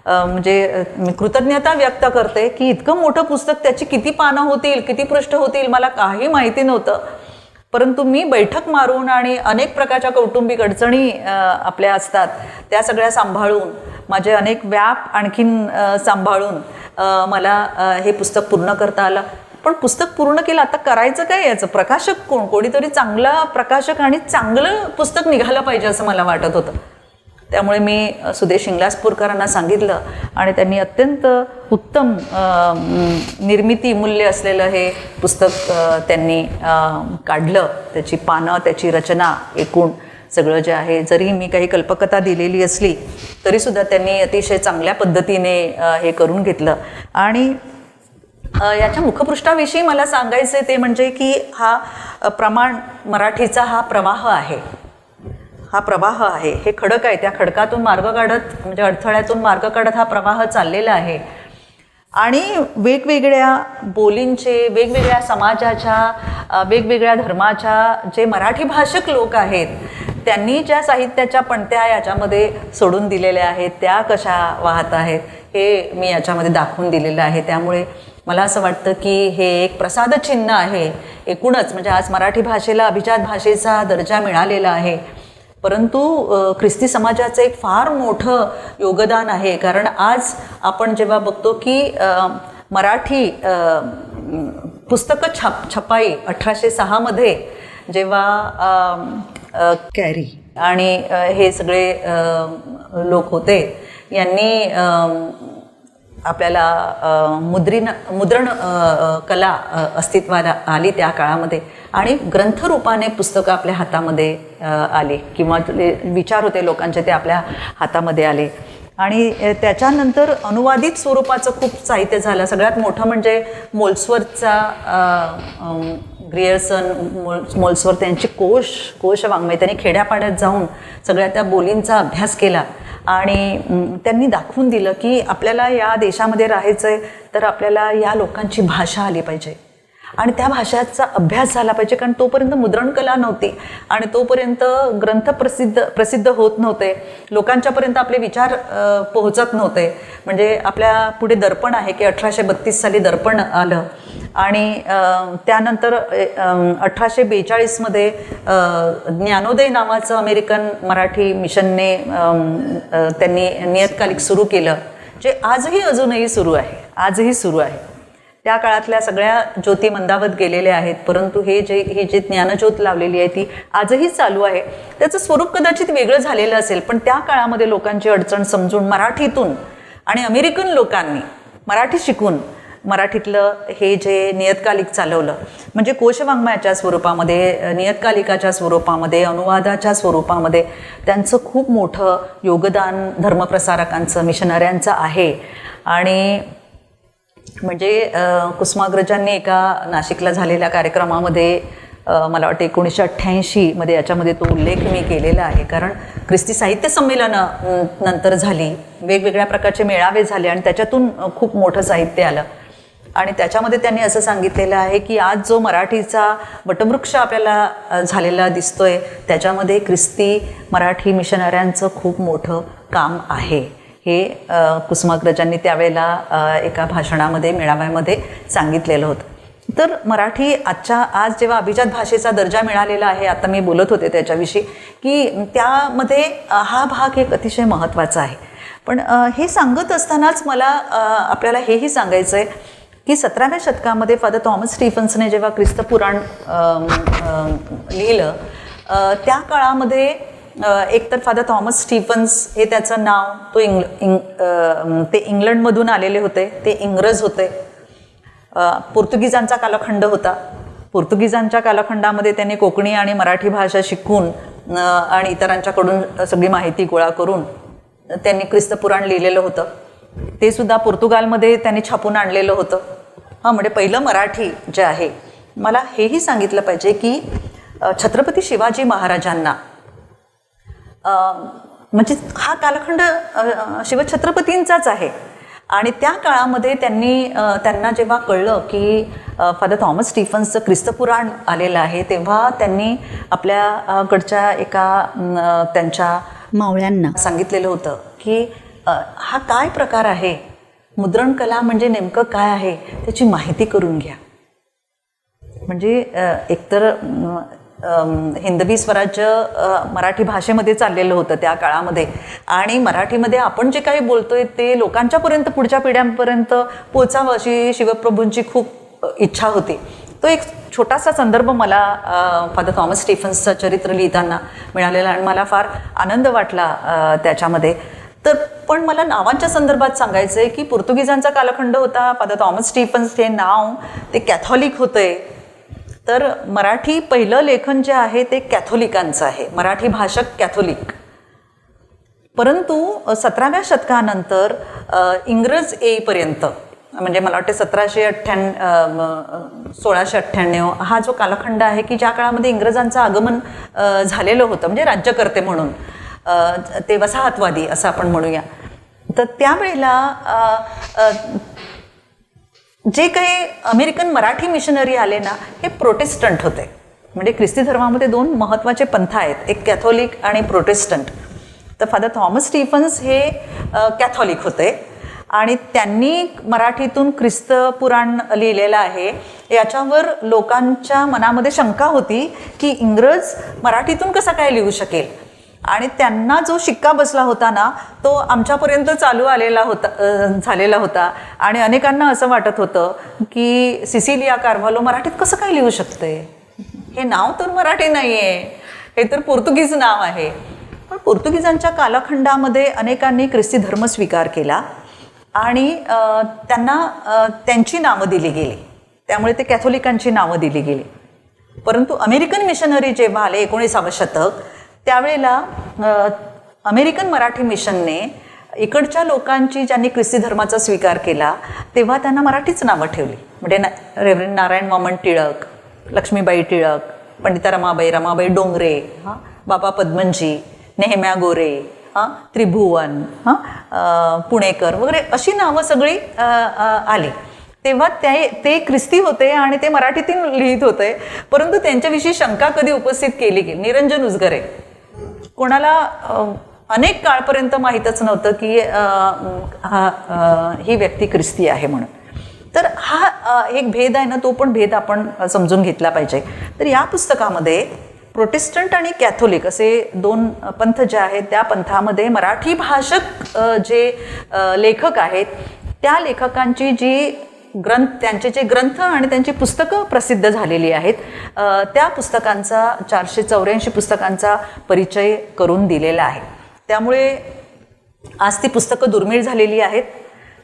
S2: म्हणजे मी कृतज्ञता व्यक्त करते की इतकं मोठं पुस्तक त्याची किती पानं होतील किती पृष्ठ होतील मला काही माहिती नव्हतं. परंतु मी बैठक मारून आणि अनेक प्रकारच्या कौटुंबिक अडचणी आपल्या असतात त्या सगळ्या सांभाळून, माझे अनेक व्याप आणखीन सांभाळून मला हे पुस्तक पूर्ण करता आलं. पण पुस्तक पूर्ण केलं, आता करायचं काय याचं? प्रकाशक कोण? कोणीतरी चांगला प्रकाशक आणि चांगलं पुस्तक निघालं पाहिजे असं मला वाटत होतं. त्यामुळे मी सुदेश इंगलासपूरकरांना सांगितलं आणि त्यांनी अत्यंत उत्तम निर्मिती मूल्य असलेलं हे पुस्तक त्यांनी काढलं. त्याची पानं, त्याची रचना, एकूण सगळं जे आहे, जरी मी काही कल्पकथा दिलेली असली तरीसुद्धा त्यांनी अतिशय चांगल्या पद्धतीने हे करून घेतलं. आणि याच्या मुखपृष्ठाविषयी मला सांगायचं ते म्हणजे की हा प्रमाण मराठीचा हा प्रवाह आहे, हा प्रवाह आहे, हे खडक आहे. त्या खडकातून मार्ग काढत, म्हणजे अडथळ्यातून मार्ग काढत हा प्रवाह चाललेला आहे. आणि वेगवेगळ्या बोलींचे, वेगवेगळ्या समाजाच्या, वेगवेगळ्या धर्माच्या जे मराठी भाषक लोक आहेत त्यांनी ज्या साहित्याच्या पणत्या याच्यामध्ये सोडून दिलेल्या आहेत त्या कशा वाहत आहेत हे मी याच्यामध्ये दाखवून दिलेलं आहे. त्यामुळे मला असं वाटतं की हे एक प्रसादचिन्ह आहे एकूणच. म्हणजे आज मराठी भाषेला अभिजात भाषेचा दर्जा मिळालेला आहे, परंतु ख्रिस्ती समाजाचं एक फार मोठं योगदान आहे. कारण आज आपण जेव्हा बघतो की मराठी पुस्तकं छपाई 1806 जेव्हा कॅरी आणि हे सगळे लोक होते यांनी आपल्याला मुद्रण कला अस्तित्वाला आली त्या काळामध्ये आणि ग्रंथरूपाने पुस्तकं आपल्या हातामध्ये आली किंवा विचार होते लोकांचे ते आपल्या हातामध्ये आले. आणि त्याच्यानंतर अनुवादित स्वरूपाचं खूप साहित्य झालं. सगळ्यात मोठं म्हणजे मोल्सवर्थचा ग्रियर्सन मोल्सवर्थ यांची कोश वाङ्मय, त्यांनी खेड्यापाड्यात जाऊन सगळ्या त्या बोलींचा अभ्यास केला आणि त्यांनी दाखवून दिलं की आपल्याला या देशामध्ये राहायचं आहे तर आपल्याला या लोकांची भाषा आली पाहिजे आणि त्या भाषेचा अभ्यास झाला पाहिजे. कारण तोपर्यंत मुद्रणकला नव्हती आणि तोपर्यंत ग्रंथ प्रसिद्ध होत नव्हते, लोकांच्यापर्यंत आपले विचार पोहोचत नव्हते. म्हणजे आपल्या पुढे दर्पण आहे की 1832 साली दर्पण आलं आणि त्यानंतर 1842 ज्ञानोदय नावाचं अमेरिकन मराठी मिशनने त्यांनी नियतकालिक सुरू केलं, जे अजूनही सुरू आहे. त्या काळातल्या सगळ्या ज्योती मंदावत गेलेल्या आहेत, परंतु ही जी ज्ञानज्योत लावलेली आहे ती आजही चालू आहे. त्याचं स्वरूप कदाचित वेगळं झालेलं असेल, पण त्या काळामध्ये लोकांची अडचण समजून मराठीतून आणि अमेरिकन लोकांनी मराठी शिकून मराठीतलं हे जे नियतकालिक चालवलं, म्हणजे कोशवाङ्मयाच्या स्वरूपामध्ये, नियतकालिकाच्या स्वरूपामध्ये, अनुवादाच्या स्वरूपामध्ये त्यांचं खूप मोठं योगदान धर्मप्रसारकांचं, मिशनऱ्यांचं आहे. आणि म्हणजे कुसुमाग्रजांनी एका नाशिकला झालेल्या कार्यक्रमामध्ये मला वाटतं 1988 याच्यामध्ये तो उल्लेख मी केलेला आहे. कारण ख्रिस्ती साहित्य संमेलनं नंतर झाली, वेगवेगळ्या प्रकारचे मेळावे झाले आणि त्याच्यातून खूप मोठं साहित्य आलं आणि त्याच्यामध्ये त्यांनी असं सांगितलेलं आहे की आज जो मराठीचा वटवृक्ष आपल्याला झालेला दिसतोय त्याच्यामध्ये ख्रिस्ती मराठी मिशनऱ्यांचं खूप मोठं काम आहे. हे कुसुमाग्रजांनी त्यावेळेला एका भाषणामध्ये, मेळाव्यामध्ये सांगितलेलं होतं. तर मराठी आज जेव्हा अभिजात भाषेचा दर्जा मिळालेला आहे, आता मी बोलत होते त्याच्याविषयी, की त्यामध्ये हा भाग एक अतिशय महत्त्वाचा आहे. पण हे सांगत असतानाच मला आपल्याला हेही सांगायचं आहे की 17व्या शतकामध्ये फादर थॉमस स्टीफन्सने जेव्हा ख्रिस्तपुराण लिहिलं त्या काळामध्ये एकतर फादर थॉमस स्टीफन्स हे त्याचं नाव, ते इंग्लंडमधून आलेले होते, ते इंग्रज होते. पोर्तुगीजांचा कालखंड होता. पोर्तुगीजांच्या कालखंडामध्ये त्यांनी कोकणी आणि मराठी भाषा शिकून आणि इतरांच्याकडून सगळी माहिती गोळा करून त्यांनी ख्रिस्तपुराण लिहिलेलं होतं. ते सुद्धा पोर्तुगालमध्ये त्यांनी छापून आणलेलं होतं. म्हणजे पहिलं मराठी जे आहे. मला हेही सांगितलं पाहिजे की छत्रपती शिवाजी महाराजांना म्हणजे हा कालखंड शिवछत्रपतींचाच आहे आणि त्या काळामध्ये त्यांना जेव्हा कळलं की फादर थॉमस स्टीफन्सचं ख्रिस्तपुराण आलेलं आहे, तेव्हा त्यांनी आपल्याकडच्या एका त्यांच्या मावळ्यांना सांगितलेलं होतं की हा काय प्रकार आहे, मुद्रणकला म्हणजे नेमकं काय आहे त्याची माहिती करून घ्या. म्हणजे एकतर हिंदवी स्वराज्य मराठी भाषेमध्ये चाललेलं होतं त्या काळामध्ये, आणि मराठीमध्ये आपण जे काही बोलतोय ते लोकांच्यापर्यंत, पुढच्या पिढ्यांपर्यंत पोचावं अशी शिवप्रभूंची खूप इच्छा होती. तो एक छोटासा संदर्भ मला फादर थॉमस स्टीफन्सचं चरित्र लिहिताना मिळालेला आणि मला फार आनंद वाटला त्याच्यामध्ये. तर पण मला नावांच्या संदर्भात सांगायचं आहे की पोर्तुगीजांचा कालखंड होता. फादर थॉमस स्टीफन्स हे नाव ते कॅथॉलिक होतंय. तर मराठी पहिलं लेखन जे आहे ते कॅथोलिकांचं आहे, मराठी भाषक कॅथोलिक. परंतु 17व्या शतकानंतर इंग्रज येईपर्यंत, म्हणजे मला वाटते 1698 हा जो कालखंड आहे की ज्या काळामध्ये इंग्रजांचं आगमन झालेलं होतं, म्हणजे राज्यकर्ते म्हणून ते वसाहतवादी असं आपण म्हणूया. तर त्यावेळेला जे काही अमेरिकन मराठी मिशनरी आले ना, हे प्रोटेस्टंट होते. म्हणजे ख्रिस्ती धर्मामध्ये 2 महत्त्वाचे पंथ आहेत, एक कॅथोलिक आणि प्रोटेस्टंट. तर फादर थॉमस स्टीफन्स हे कॅथोलिक होते आणि त्यांनी मराठीतून ख्रिस्त पुराण लिहिलेलं आहे. याच्यावर लोकांच्या मनामध्ये शंका होती की इंग्रज मराठीतून कसा काय लिहू शकेल, आणि त्यांना जो शिक्का बसला होता ना तो आमच्यापर्यंत चालू झालेला होता. आणि अनेकांना असं वाटत होतं की सिसिलिया कार्व्हालो मराठीत कसं काय लिहू शकते, हे नाव तर मराठी नाही आहे, हे तर पोर्तुगीज नाव आहे. पण पोर्तुगीजांच्या कालखंडामध्ये अनेकांनी ख्रिस्ती धर्म स्वीकार केला आणि त्यांना त्यांची नावं दिली गेली, त्यामुळे ते कॅथोलिकांची नावं दिली गेली. परंतु अमेरिकन मिशनरी जेव्हा आले 19व्या शतक, त्यावेळेला अमेरिकन मराठी मिशनने इकडच्या लोकांची, ज्यांनी ख्रिस्ती धर्माचा स्वीकार केला तेव्हा त्यांना मराठीच नावं ठेवली. म्हणजे रेव्हरंड नारायण वामन टिळक, लक्ष्मीबाई टिळक, पंडिता रमाबाई डोंगरे, बाबा पद्मनजी, नेहम्या गोरे, त्रिभुवन, पुणेकर वगैरे अशी नावं सगळी आली. तेव्हा ते ख्रिस्ती होते आणि ते मराठीतून लिहित होते. परंतु त्यांच्याविषयी शंका कधी उपस्थित केली गेली. निरंजन उजगरे, कोणाला अनेक काळपर्यंत माहीतच नव्हतं की ही व्यक्ती ख्रिस्ती आहे म्हणून. तर हा एक भेद आहे ना, तो पण भेद आपण समजून घेतला पाहिजे. तर या पुस्तकामध्ये प्रोटेस्टंट आणि कॅथोलिक असे 2 पंथ जे आहेत, त्या पंथामध्ये मराठी भाषक जे लेखक आहेत त्या लेखकांची जी त्यांचे जे ग्रंथ आणि त्यांची पुस्तकं प्रसिद्ध झालेली आहेत, त्या पुस्तकांचा 484 पुस्तकांचा परिचय करून दिलेला आहे. त्यामुळे आज ती पुस्तकं दुर्मिळ झालेली आहेत.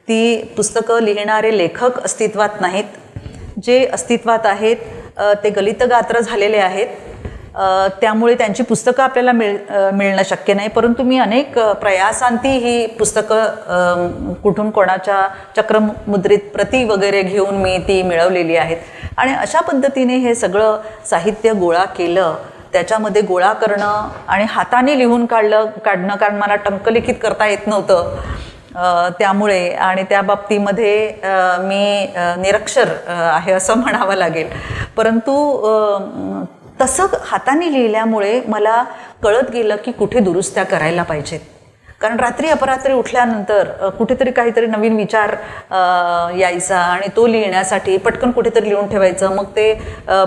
S2: ती पुस्तकं लिहिणारे लेखक अस्तित्वात नाहीत. जे अस्तित्वात आहेत ते गलितगात्र झालेले आहेत. त्यामुळे त्यांची पुस्तकं आपल्याला मिळणं शक्य नाही. परंतु मी अनेक प्रयासांती ही पुस्तकं कुठून कोणाच्या चक्रमुद्रित प्रती वगैरे घेऊन मी ती मिळवलेली आहेत. आणि अशा पद्धतीने हे सगळं साहित्य गोळा केलं. त्याच्यामध्ये गोळा करणं आणि हाताने लिहून काढणं, कारण मला टंकलिखित करता येत नव्हतं, त्यामुळे आणि त्या बाबतीमध्ये मी निरक्षर आहे असं म्हणावं लागेल. परंतु तसं हाताने लिहिल्यामुळे मला कळत गेलं की कुठे दुरुस्त्या करायला पाहिजेत. कारण रात्री अपरात्री उठल्यानंतर कुठेतरी काहीतरी नवीन विचार यायचा आणि तो लिहिण्यासाठी पटकन कुठेतरी लिहून ठेवायचं, मग ते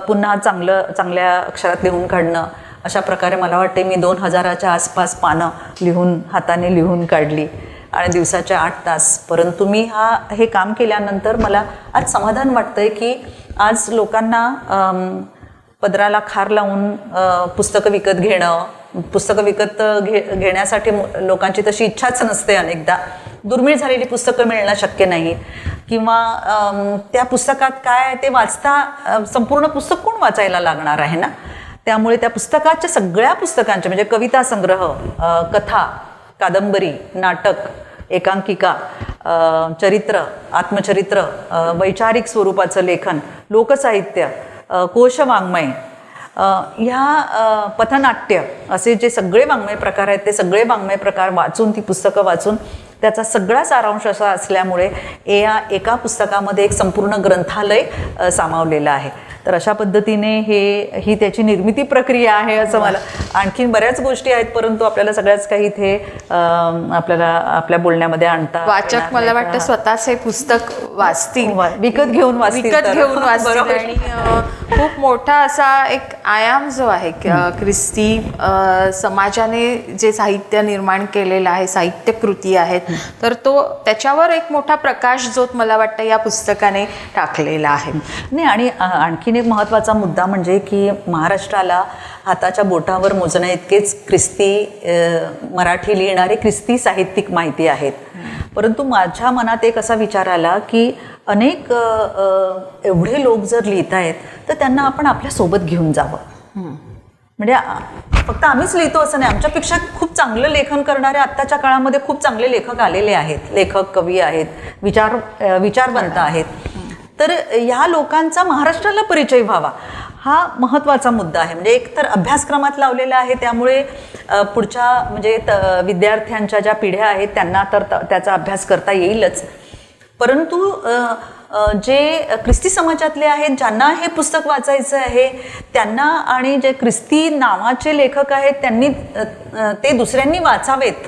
S2: पुन्हा चांगल्या अक्षरात लिहून काढणं. अशा प्रकारे मला वाटते मी 2000च्या आसपास पानं हाताने लिहून काढली आणि दिवसाच्या 8 तास. परंतु मी हे काम केल्यानंतर मला आज समाधान वाटतंय की आज लोकांना पदराला खार लावून पुस्तकं विकत घेणं, पुस्तकं विकत घेण्यासाठी लोकांची तशी इच्छाच नसते. अनेकदा दुर्मिळ झालेली पुस्तकं मिळणं शक्य नाही, किंवा त्या पुस्तकात काय ते वाचता संपूर्ण पुस्तक कोण वाचायला लागणार आहे ना. त्यामुळे त्या पुस्तकाच्या सगळ्या पुस्तकांच्या, म्हणजे कविता संग्रह, कथा, कादंबरी, नाटक, एकांकिका, चरित्र, आत्मचरित्र, वैचारिक स्वरूपाचं लेखन, लोकसाहित्य, कोशवाङ्मय, ह्या पथनाट्य असे जे सगळे वाङ्मय प्रकार आहेत ते सगळे वाङ्मय प्रकार वाचून, ती पुस्तकं वाचून त्याचा सगळा सारांश असा असल्यामुळे एका पुस्तकामध्ये एक संपूर्ण ग्रंथालय सामावलेलं आहे. तर अशा पद्धतीने ही त्याची निर्मिती प्रक्रिया आहे असं मला. आणखीन बऱ्याच गोष्टी आहेत, परंतु आपल्याला सगळ्याच काही इथे आपल्या बोलण्यामध्ये आणता
S1: वाचक मला वाटतं स्वतःच हे पुस्तक वाचतील,
S2: विकत घेऊन वाचतील
S1: आणि खूप मोठा असा एक आयाम जो आहे ख्रिस्ती समाजाने जे साहित्य निर्माण केलेलं आहे, साहित्य कृती आहेत, तर तो त्याच्यावर एक मोठा प्रकाशझोत मला वाटतं या पुस्तकाने टाकलेला आहे.
S2: नाही, आणि आणखीन एक महत्त्वाचा मुद्दा म्हणजे की महाराष्ट्राला हाताच्या बोटावर मोजण्या इतकेच मराठी लिहिणारे ख्रिस्ती साहित्यिक माहिती आहेत. परंतु माझ्या मनात एक असा विचार आला की अनेक एवढे लोक जर लिहित आहेत तर त्यांना आपण आपल्यासोबत घेऊन जावं. म्हणजे फक्त आम्हीच लिहितो असं नाही, आमच्यापेक्षा खूप चांगलं लेखन करणारे आत्ताच्या काळामध्ये खूप चांगले लेखक आलेले आहेत, लेखक कवी आहेत, विचारवंत आहेत. तर या लोकांचा महाराष्ट्राला परिचय व्हावा हा महत्त्वाचा मुद्दा आहे. म्हणजे एक तर अभ्यासक्रमात लावलेला आहे, त्यामुळे पुढच्या म्हणजे विद्यार्थ्यांच्या ज्या पिढ्या आहेत त्यांना तर त्याचा अभ्यास करता येईलच. परंतु जे ख्रिस्ती समाजातले आहेत ज्यांना हे पुस्तक वाचायचं आहे त्यांना, आणि जे ख्रिस्ती नावाचे लेखक आहेत त्यांनी ते दुसऱ्यांनी वाचावेत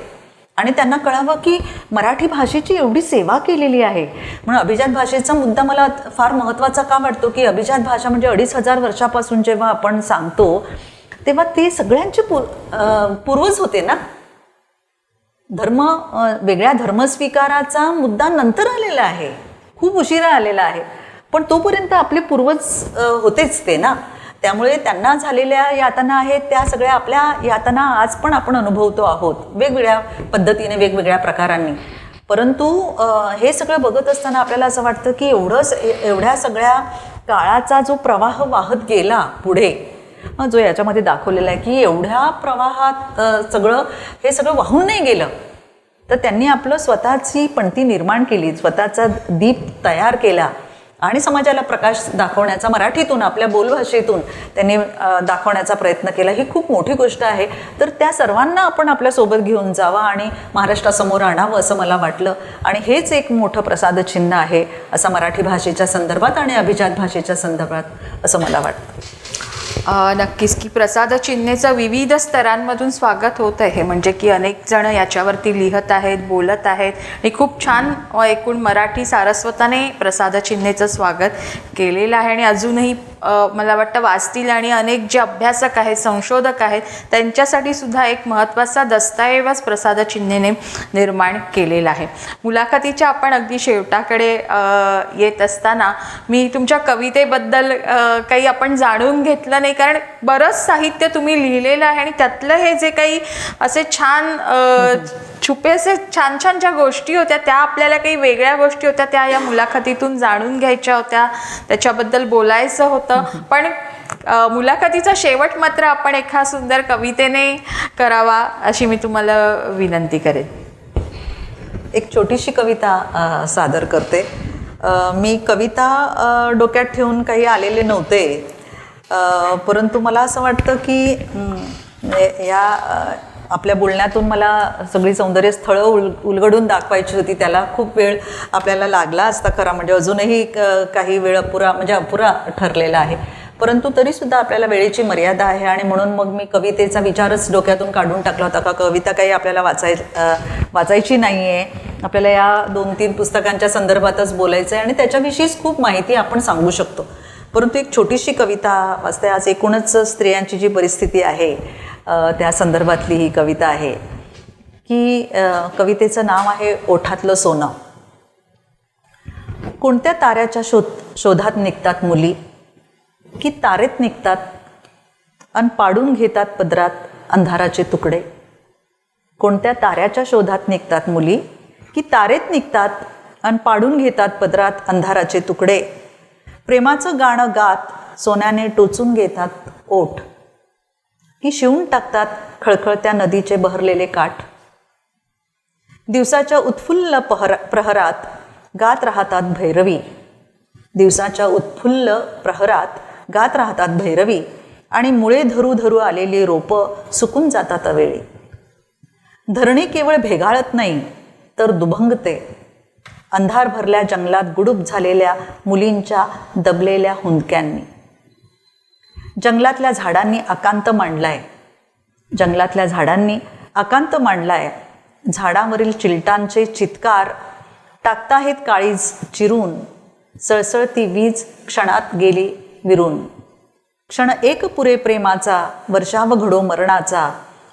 S2: आणि त्यांना कळावं की मराठी भाषेची एवढी सेवा केलेली आहे. म्हणून अभिजात भाषेचा मुद्दा मला फार महत्त्वाचा का वाटतो की अभिजात भाषा म्हणजे 2500 वर्षापासून जेव्हा आपण सांगतो तेव्हा ते सगळ्यांचे पूर्वज होते ना. वेगळ्या धर्मस्वीकाराचा मुद्दा नंतर आलेला आहे, खूप उशिरा आलेला आहे, पण तोपर्यंत आपले पूर्वज होतेच ते ना. त्यामुळे त्यांना झालेल्या यातना आहेत त्या सगळ्या आपल्या यातना आज पण आपण अनुभवतो आहोत वेगवेगळ्या पद्धतीने, वेगवेगळ्या प्रकारांनी. परंतु हे सगळं बघत असताना आपल्याला असं वाटतं की एवढ्या सगळ्या काळाचा जो प्रवाह वाहत गेला पुढे, जो याच्यामध्ये दाखवलेला आहे की एवढ्या प्रवाहात हे सगळं वाहून नाही गेलं, तर त्यांनी आपलं स्वतःची पणती निर्माण केली, स्वतःचा दीप तयार केला आणि समाजाला प्रकाश दाखवण्याचा, मराठीतून आपल्या बोलभाषेतून त्यांनी दाखवण्याचा प्रयत्न केला. ही खूप मोठी गोष्ट आहे. तर त्या सर्वांना आपण आपल्यासोबत घेऊन जावं आणि महाराष्ट्रासमोर आणावं असं मला वाटलं. आणि हेच एक मोठं प्रसादचिन्ह आहे असं मराठी भाषेच्या संदर्भात आणि अभिजात भाषेच्या संदर्भात असं मला वाटतं.
S1: नक्कीच की प्रसाद चिन्हेचं विविध स्तरांमधून स्वागत होत आहे. म्हणजे की अनेक जण याच्यावरती लिहत आहेत, बोलत आहेत आणि खूप छान एकूण मराठी सारस्वताने प्रसाद चिन्हेचं स्वागत केलेलं आहे. आणि अजूनही मला वाटतं वाचतील आणि अनेक जे अभ्यासक आहेत, संशोधक आहेत त्यांच्यासाठी सुद्धा एक महत्त्वाचा दस्तऐवज प्रसाद चिन्हेने निर्माण केलेला आहे. मुलाखतीच्या आपण अगदी शेवटाकडे येत असताना मी तुमच्या कवितेबद्दल काही आपण जाणून घेतलं नाही, कारण बरंच साहित्य तुम्ही लिहिलेलं आहे आणि त्यातलं हे जे काही असे छान छुपे असे छान छान ज्या गोष्टी होत्या त्या आपल्याला काही वेगळ्या गोष्टी होत्या त्या या मुलाखतीतून जाणून घ्यायच्या होत्या, त्याच्याबद्दल बोलायचं होतं. पण मुलाखतीचा शेवट मात्र आपण एका सुंदर कवितेने करावा अशी मी तुम्हाला विनंती करेन.
S2: एक छोटीशी कविता सादर करते. मी कविता डोक्यात ठेवून काही आलेले नव्हते, परंतु मला असं वाटतं की या आपल्या बोलण्यातून मला सगळी सौंदर्य स्थळं उलगडून दाखवायची होती. त्याला खूप वेळ आपल्याला लागला असता खरा, म्हणजे अजूनही काही वेळ अपुरा ठरलेला आहे. परंतु तरीसुद्धा आपल्याला वेळेची मर्यादा आहे आणि म्हणून मग मी कवितेचा विचारच डोक्यातून काढून टाकला होता का कविता काही आपल्याला वाचायची नाही आहे, आपल्याला या 2-3 पुस्तकांच्या संदर्भातच बोलायचं आहे आणि त्याच्याविषयीच खूप माहिती आपण सांगू शकतो. परंतु एक छोटीशी कविता वाचते. आज एकूणच स्त्रियांची जी परिस्थिती आहे त्या संदर्भातली ही कविता आहे की कवितेचं नाव आहे ओठातलं सोनं. कोणत्या ताऱ्याच्या शोधात निघतात मुली की तारेत निघतात अन पाडून घेतात पदरात अंधाराचे तुकडे. कोणत्या ताऱ्याच्या शोधात निघतात मुली की तारेत निघतात अन पाडून घेतात पदरात अंधाराचे तुकडे. प्रेमाचं गाणं गात सोन्याने टोचून घेतात ओठ की शिवून टाकतात खळखळत्या नदीचे बहरलेले काठ. दिवसाच्या उत्फुल्ल प्रहरात गात राहतात भैरवी. दिवसाच्या उत्फुल्ल प्रहरात गात राहतात भैरवी आणि मुळे धरू धरू आलेली रोपं सुकून जातात अवेळी. धरणी केवळ भेगाळत नाही तर दुभंगते अंधार भरल्या जंगलात गुडूप झालेल्या मुलींच्या दबलेल्या हुंदक्यांनी. जंगलातल्या झाडांनी आकांत मांडलाय, जंगलातल्या झाडांनी आकांत मांडलाय. झाडांवरील चिलटांचे चित्कार टाकताहेत काळीज चिरून. सळसळती वीज क्षणात गेली विरून. क्षण एक पुरे प्रेमाचा, वर्षाव घडो मरणाचा,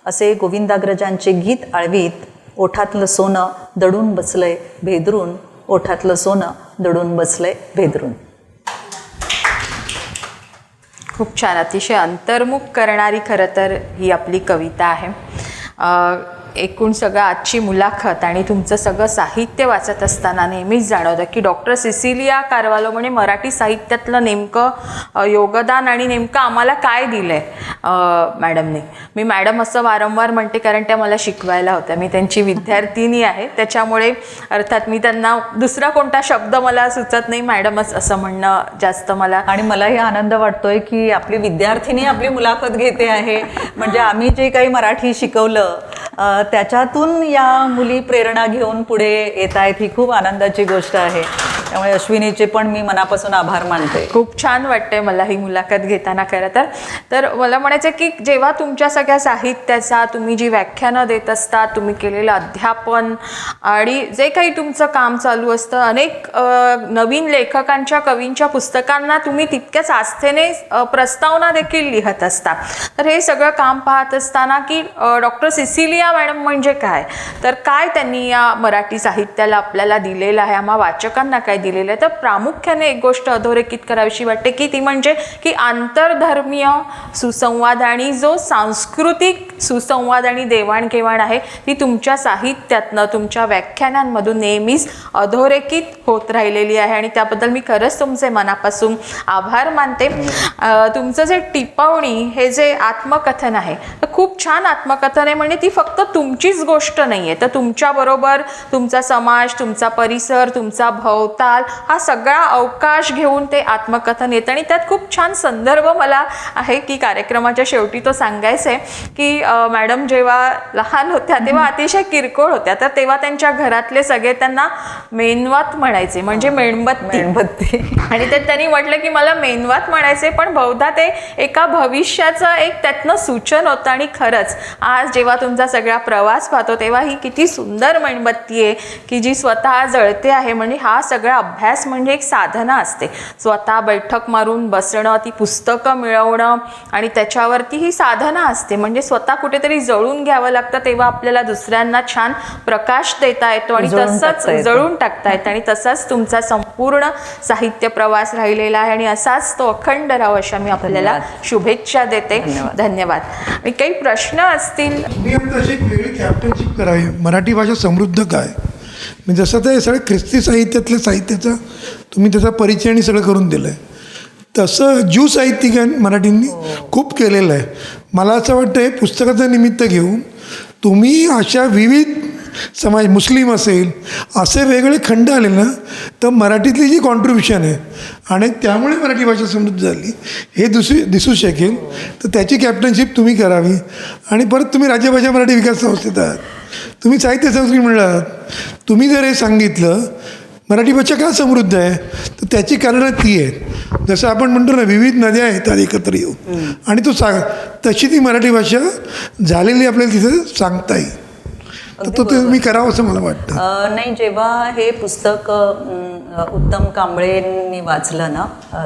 S2: असे गोविंदाग्रजांचे गीत आळवीत ओठातलं सोनं दडून बसलंय भेदरून, ओठातलं सोनं दडून बसलंय भेदरून.
S1: खूप छान, अतिशय अंतर्मुख करणारी खरं तर ही आपली कविता आहे. एकूण सगळं आजची मुलाखत आणि तुमचं सगळं साहित्य वाचत असताना नेहमीच जाणवतं की डॉक्टर सिसिलिया कारवालो म्हणजे मराठी साहित्यातलं नेमकं योगदान आणि नेमकं आम्हाला काय दिलं आहे मॅडमने. मी मॅडम असं वारंवार म्हणते कारण त्या मला शिकवायला होत्या. मी त्यांची विद्यार्थिनी आहे, त्याच्यामुळे अर्थात मी त्यांना दुसरा कोणता शब्द मला सुचत नाही, मॅडमच असं म्हणणं जास्त मला.
S2: आणि मलाही आनंद वाटतोय की आपली विद्यार्थिनी आपली मुलाखत घेते आहे. म्हणजे आम्ही जे काही मराठी शिकवलं त्याच्यातून या मुली प्रेरणा घेऊन पुढे येत आहेत, ही खूप आनंदाची गोष्ट आहे. त्यामुळे अश्विनीचे पण मी मनापासून आभार मानते.
S1: खूप छान वाटतंय मला ही मुलाखत घेताना. खरं तर मला म्हणायचं की जेव्हा तुमच्या सगळ्या साहित्याचा तुम्ही जी व्याख्यानं देत असता, तुम्ही केलेलं अध्यापन आणि जे काही तुमचं काम चालू असतं, अनेक नवीन लेखकांच्या कवींच्या पुस्तकांना तुम्ही तितक्याच आस्थेने प्रस्तावना देखील लिहत असता. तर हे सगळं काम पाहत असताना की डॉक्टर सिसिलिया मॅडम म्हणजे काय, तर काय त्यांनी या मराठी साहित्याला आपल्याला दिलेलं आहे, आम्हा वाचकांना काय दिलेलं आहे, तर प्रामुख्याने एक गोष्ट अधोरेखित करावीशी वाटते की ती म्हणजे की आंतरधर्मीय सुसंवाद आणि जो सांस्कृतिक सुसंवाद आणि देवाणघेवाण आहे ती तुमच्या साहित्यातनं तुमच्या व्याख्यानांमधून नेहमीच अधोरेखित होत राहिलेली आहे आणि त्याबद्दल मी खरंच तुमचे मनापासून आभार मानते. तुमचं जे टिपवणी हे जे आत्मकथन आहे तर खूप छान आत्मकथन आहे. म्हणजे ती फक्त तुमचीच गोष्ट नाही आहे, तर तुमच्याबरोबर तुमचा समाज, तुमचा परिसर, तुमचा भोवताल हा सगळा अवकाश घेऊन ते आत्मकथन येतं आणि त्यात खूप छान संदर्भ मला आहे की कार्यक्रमाच्या शेवटी तो सांगायचा आहे की मॅडम जेव्हा लहान होत्या तेव्हा अतिशय किरकोळ होत्या, तर तेव्हा त्यांच्या घरातले सगळे त्यांना मेनवात म्हणायचे, म्हणजे मेणबत्ती. आणि ते त्यांनी म्हटलं की मला मेनवात म्हणायचे, पण बहुधा ते एका भविष्याचं एक त्यातनं सूचन होतं. आणि खरंच आज जेव्हा तुमचा सगळा प्रवास पाहतो तेव्हा ही किती सुंदर मेणबत्ती आहे की जी स्वतः जळते आहे. म्हणजे हा सगळा अभ्यास म्हणजे एक साधना असते, स्वतः बैठक मारून बसणं, ती पुस्तकं मिळवणं आणि त्याच्यावरती ही साधना असते. म्हणजे स्वतः कुठेतरी जळून घ्यावं लागतं तेव्हा आपल्याला दुसऱ्यांना छान प्रकाश देता येतो आणि तसंच जळून टाकता येतं. आणि तसाच तुमचा संपूर्ण साहित्य प्रवास राहिलेला आहे आणि असाच तो अखंड राहावा अशा मी आपल्याला शुभेच्छा देते. धन्यवाद. आणि काही प्रश्न असतील.
S3: मी आपलं अशी एक वेगळी कॅप्टनशिप करावी. मराठी भाषा समृद्ध काय, म्हणजे जसं ते सगळं ख्रिस्ती साहित्यातल्या साहित्याचा तुम्ही त्याचा परिचय आणि सगळं करून दिलं आहे, तसं ज्यू साहित्यिकांनी मराठींनी खूप केलेलं आहे. मला असं वाटतं हे पुस्तकाचं निमित्त घेऊन तुम्ही अशा विविध समाज, मुस्लिम असेल, असे वेगळे खंड आले ना, तर मराठीतली जी कॉन्ट्रीब्युशन आहे आणि त्यामुळे मराठी भाषा समृद्ध झाली हे दिसू शकेल. तर त्याची कॅप्टनशिप तुम्ही करावी. आणि परत तुम्ही राज्यभाषा मराठी विकास संस्थेत आहात, तुम्ही साहित्य संस्कृती मंडळात, तुम्ही जर हे सांगितलं मराठी भाषा का समृद्ध आहे तर त्याची कारणं ती आहेत. जसं आपण म्हणतो ना विविध नद्या येतात एकत्र येऊन आणि तशी ती मराठी भाषा झालेली आपल्याला तिथे सांगता येईल. तर तो तुम्ही करावं असं मला वाटतं.
S2: नाही, जेव्हा हे पुस्तक उत्तम कांबळेंनी वाचलं ना,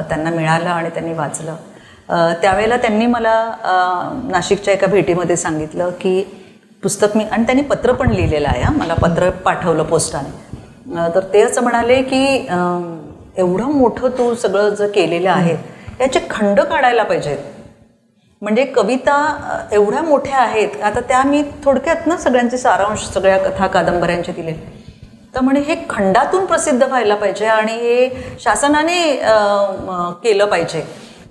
S2: त्यांना मिळालं आणि त्यांनी वाचलं, त्यावेळेला त्यांनी मला नाशिकच्या एका भेटीमध्ये सांगितलं की पुस्तक मी, आणि त्यांनी पत्र पण लिहिलेलं आहे, मला पत्र पाठवलं पोस्टाने. तर ते असं म्हणाले की एवढं मोठं तू सगळं जर केलेलं आहे याचे खंड काढायला पाहिजेत. म्हणजे कविता एवढ्या मोठ्या आहेत, आता त्या मी थोडक्यात ना सगळ्यांचे सारांश सगळ्या कथा कादंबऱ्यांचे दिले, तर म्हणे हे खंडातून प्रसिद्ध व्हायला पाहिजे आणि हे शासनाने केलं पाहिजे,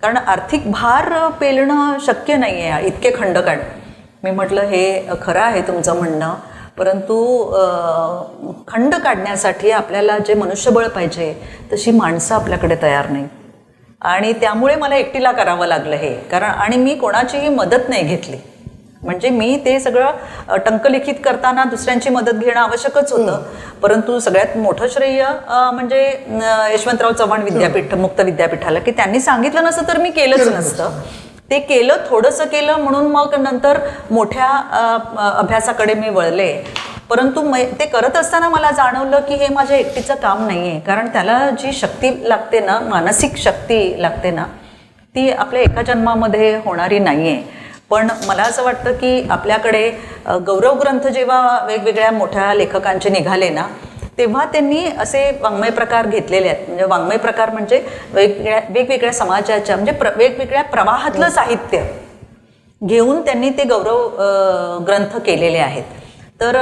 S2: कारण आर्थिक भार पेलणं शक्य नाही आहे इतके खंड काढ. मी म्हटलं हे खरं आहे तुमचं म्हणणं, परंतु खंड काढण्यासाठी आपल्याला जे मनुष्यबळ पाहिजे तशी माणसं आपल्याकडे तयार नाही. आणि त्यामुळे मला एकटीला करावं लागलं हे, कारण आणि मी कोणाचीही मदत नाही घेतली. म्हणजे मी ते सगळं टंकलिखित करताना दुसऱ्यांची मदत घेणं आवश्यकच होतं, परंतु सगळ्यात मोठं श्रेय म्हणजे यशवंतराव चव्हाण विद्यापीठ, मुक्त विद्यापीठाला, की त्यांनी सांगितलं नसतं तर मी केलंच नसतं. ते केलं, थोडंसं केलं, म्हणून मग नंतर मोठ्या अभ्यासाकडे मी वळले. परंतु ते करत असताना मला जाणवलं की हे माझ्या एकटीचं काम नाही आहे, कारण त्याला जी शक्ती लागते ना, मानसिक शक्ती लागते ना, ती आपल्या एका जन्मामध्ये होणारी नाही आहे. पण मला असं वाटतं की आपल्याकडे गौरव ग्रंथ जेव्हा वेगवेगळ्या मोठ्या लेखकांचे निघाले ना, तेव्हा त्यांनी असे वाङ्मय प्रकार घेतलेले आहेत. म्हणजे वाङ्मय प्रकार म्हणजे वेगवेगळ्या समाजाच्या म्हणजे वेगवेगळ्या प्रवाहातलं साहित्य घेऊन त्यांनी ते गौरव ग्रंथ केलेले आहेत. तर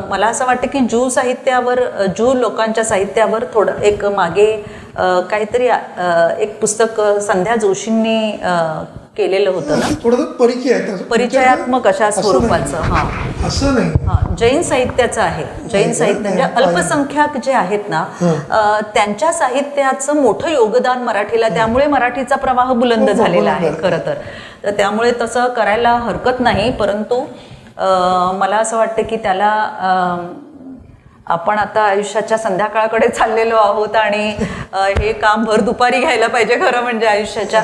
S2: मला असं वाटतं की ज्यू लोकांच्या साहित्यावर थोडं एक मागे काहीतरी एक पुस्तक संध्या जोशींनी केलेलं होतं ना,
S3: थोडंसं परिचय आहे,
S2: परिचयात्मक अशा स्वरूपाचं. हां,
S3: असं नाही.
S2: हां, जैन साहित्याचं आहे. जैन साहित्य म्हणजे अल्पसंख्याक जे आहेत ना, त्यांच्या साहित्याचं मोठं योगदान मराठीला, त्यामुळे मराठीचा प्रवाह बुलंद झालेला आहे खरं तर त्यामुळे तसं करायला हरकत नाही. परंतु मला असं वाटतं की त्याला आपण आता आयुष्याच्या संध्याकाळकडे चाललेलो आहोत आणि हे काम भर दुपारी घ्यायला पाहिजे खरं म्हणजे आयुष्याच्या.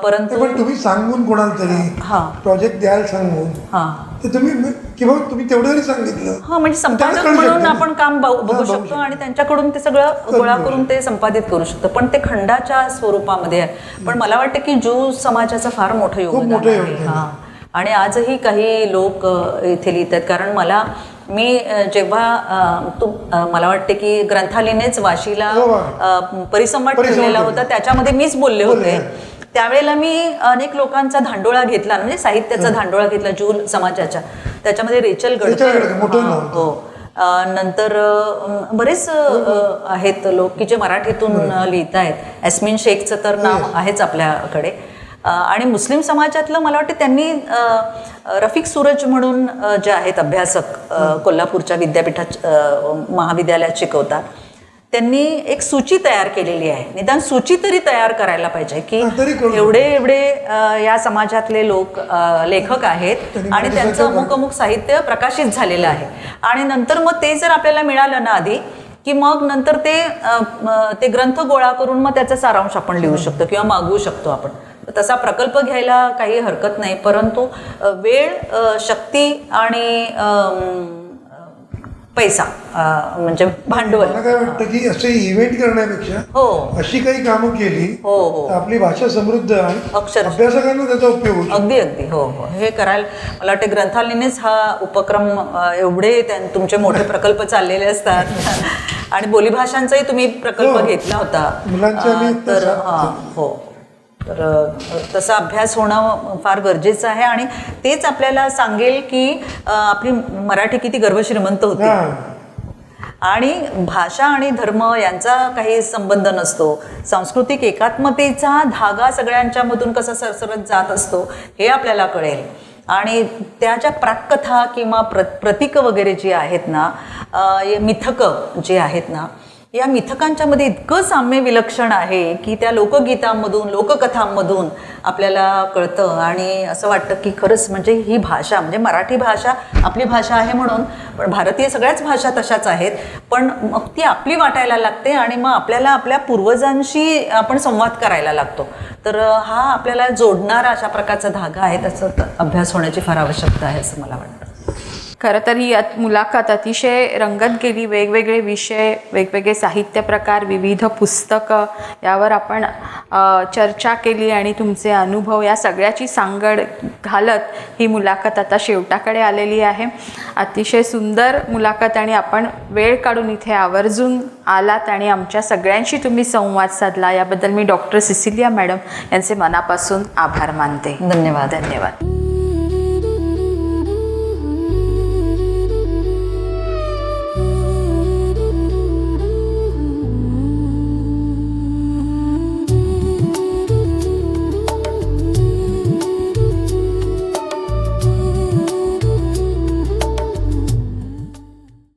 S2: परंतु
S3: पण तुम्ही सांगून कोणाला तरी प्रोजेक्ट द्याल सांगून, तर तुम्ही किंवा तुम्ही तेवढं जरी सांगितलं,
S2: म्हणजे संपादक म्हणून आपण काम बघू शकतो आणि त्यांच्याकडून ते सगळं गोळा करून ते संपादित करू शकतो. पण ते खंडाच्या स्वरूपामध्ये आहे. पण मला वाटतं की ज्यू समाजाचं फार मोठं योगदान आहे. आणि आजही काही लोक इथे लिहितात. कारण मी जेव्हा मला वाटते की ग्रंथालयानेच वाशीला परिसंवाद ठेवलेला होता, त्याच्यामध्ये मीच बोलले होते. त्यावेळेला मी अनेक लोकांचा धांडोळा घेतला, म्हणजे साहित्याचा धांडोळा घेतला ज्यू समाजाच्या. त्याच्यामध्ये रेचल गडकर, हो, नंतर बरेच आहेत लोक की जे मराठीतून लिहित आहेत. ॲस्मिन शेखचं तर नाव आहेच आपल्याकडे. आणि मुस्लिम समाजातलं मला वाटतं त्यांनी रफिक सूरज म्हणून जे आहेत अभ्यासक, कोल्हापूरच्या विद्यापीठात महाविद्यालयात शिकवतात, त्यांनी एक सूची तयार केलेली आहे. निदान सूची तरी तयार करायला पाहिजे की एवढे या समाजातले लोक लेखक आहेत आणि त्यांचं अमुक साहित्य प्रकाशित झालेलं आहे. आणि नंतर मग ते जर आपल्याला मिळालं ना आधी, की मग नंतर ते ग्रंथ गोळा करून मग त्याचा सारांश आपण लिहू शकतो किंवा मागवू शकतो आपण. तसा प्रकल्प घ्यायला काही हरकत नाही. परंतु वेळ, शक्ती आणि पैसा म्हणजे भांडवल,
S3: मला काय वाटतं की असे इव्हेंट करण्यापेक्षा अशी काही कामं केली तर आपली भाषा समृद्ध आणि अभ्यासकांना त्याचा उपयोग होतो.
S2: अगदी हो, हे करायला मला वाटतं ग्रंथालयानेच हा उपक्रम, एवढे तुमचे मोठे प्रकल्प चाललेले असतात आणि बोलीभाषांचाही तुम्ही प्रकल्प घेतला होता
S3: मुलांच्या.
S2: तर तर तसा अभ्यास होणं फार गरजेचं आहे. आणि तेच आपल्याला सांगेल की आपली मराठी किती गर्भश्रीमंत होती. आणि भाषा आणि धर्म यांचा काही संबंध नसतो. सांस्कृतिक एकात्मतेचा धागा सगळ्यांच्यामधून कसा सरसरत जात असतो हे आपल्याला कळेल. आणि त्या ज्या प्राककथा किंवा प्रतीकं वगैरे जी आहेत ना, मिथकं जी आहेत ना, या मिथकांच्यामध्ये इतकं साम्य विलक्षण आहे की त्या लोकगीतांमधून, लोककथांमधून आपल्याला कळतं. आणि असं वाटतं की खरंच म्हणजे ही भाषा, म्हणजे मराठी भाषा आपली भाषा आहे म्हणून, पण भारतीय सगळ्याच भाषा तशाच आहेत, पण मग ती आपली वाटायला लागते आणि मग आपल्याला आपल्या पूर्वजांशी आपण संवाद करायला लागतो. तर हा आपल्याला जोडणारा अशा प्रकारचा धागा आहे. त्याचा अभ्यास होण्याची फार आवश्यकता आहे असं मला वाटतं.
S1: खरं तर ही मुलाखत अतिशय रंगत गेली. वेगवेगळे विषय, वेगवेगळे साहित्य प्रकार, विविध पुस्तकं यावर आपण चर्चा केली आणि तुमचे अनुभव या सगळ्याची सांगड घालत ही मुलाखत आता शेवटाकडे आलेली आहे. अतिशय सुंदर मुलाखत आणि आपण वेळ काढून इथे आवर्जून आलात आणि आमच्या सगळ्यांशी तुम्ही संवाद साधला, याबद्दल मी डॉक्टर सिसिलिया मॅडम यांचे मनापासून आभार मानते.
S2: धन्यवाद.
S1: धन्यवाद.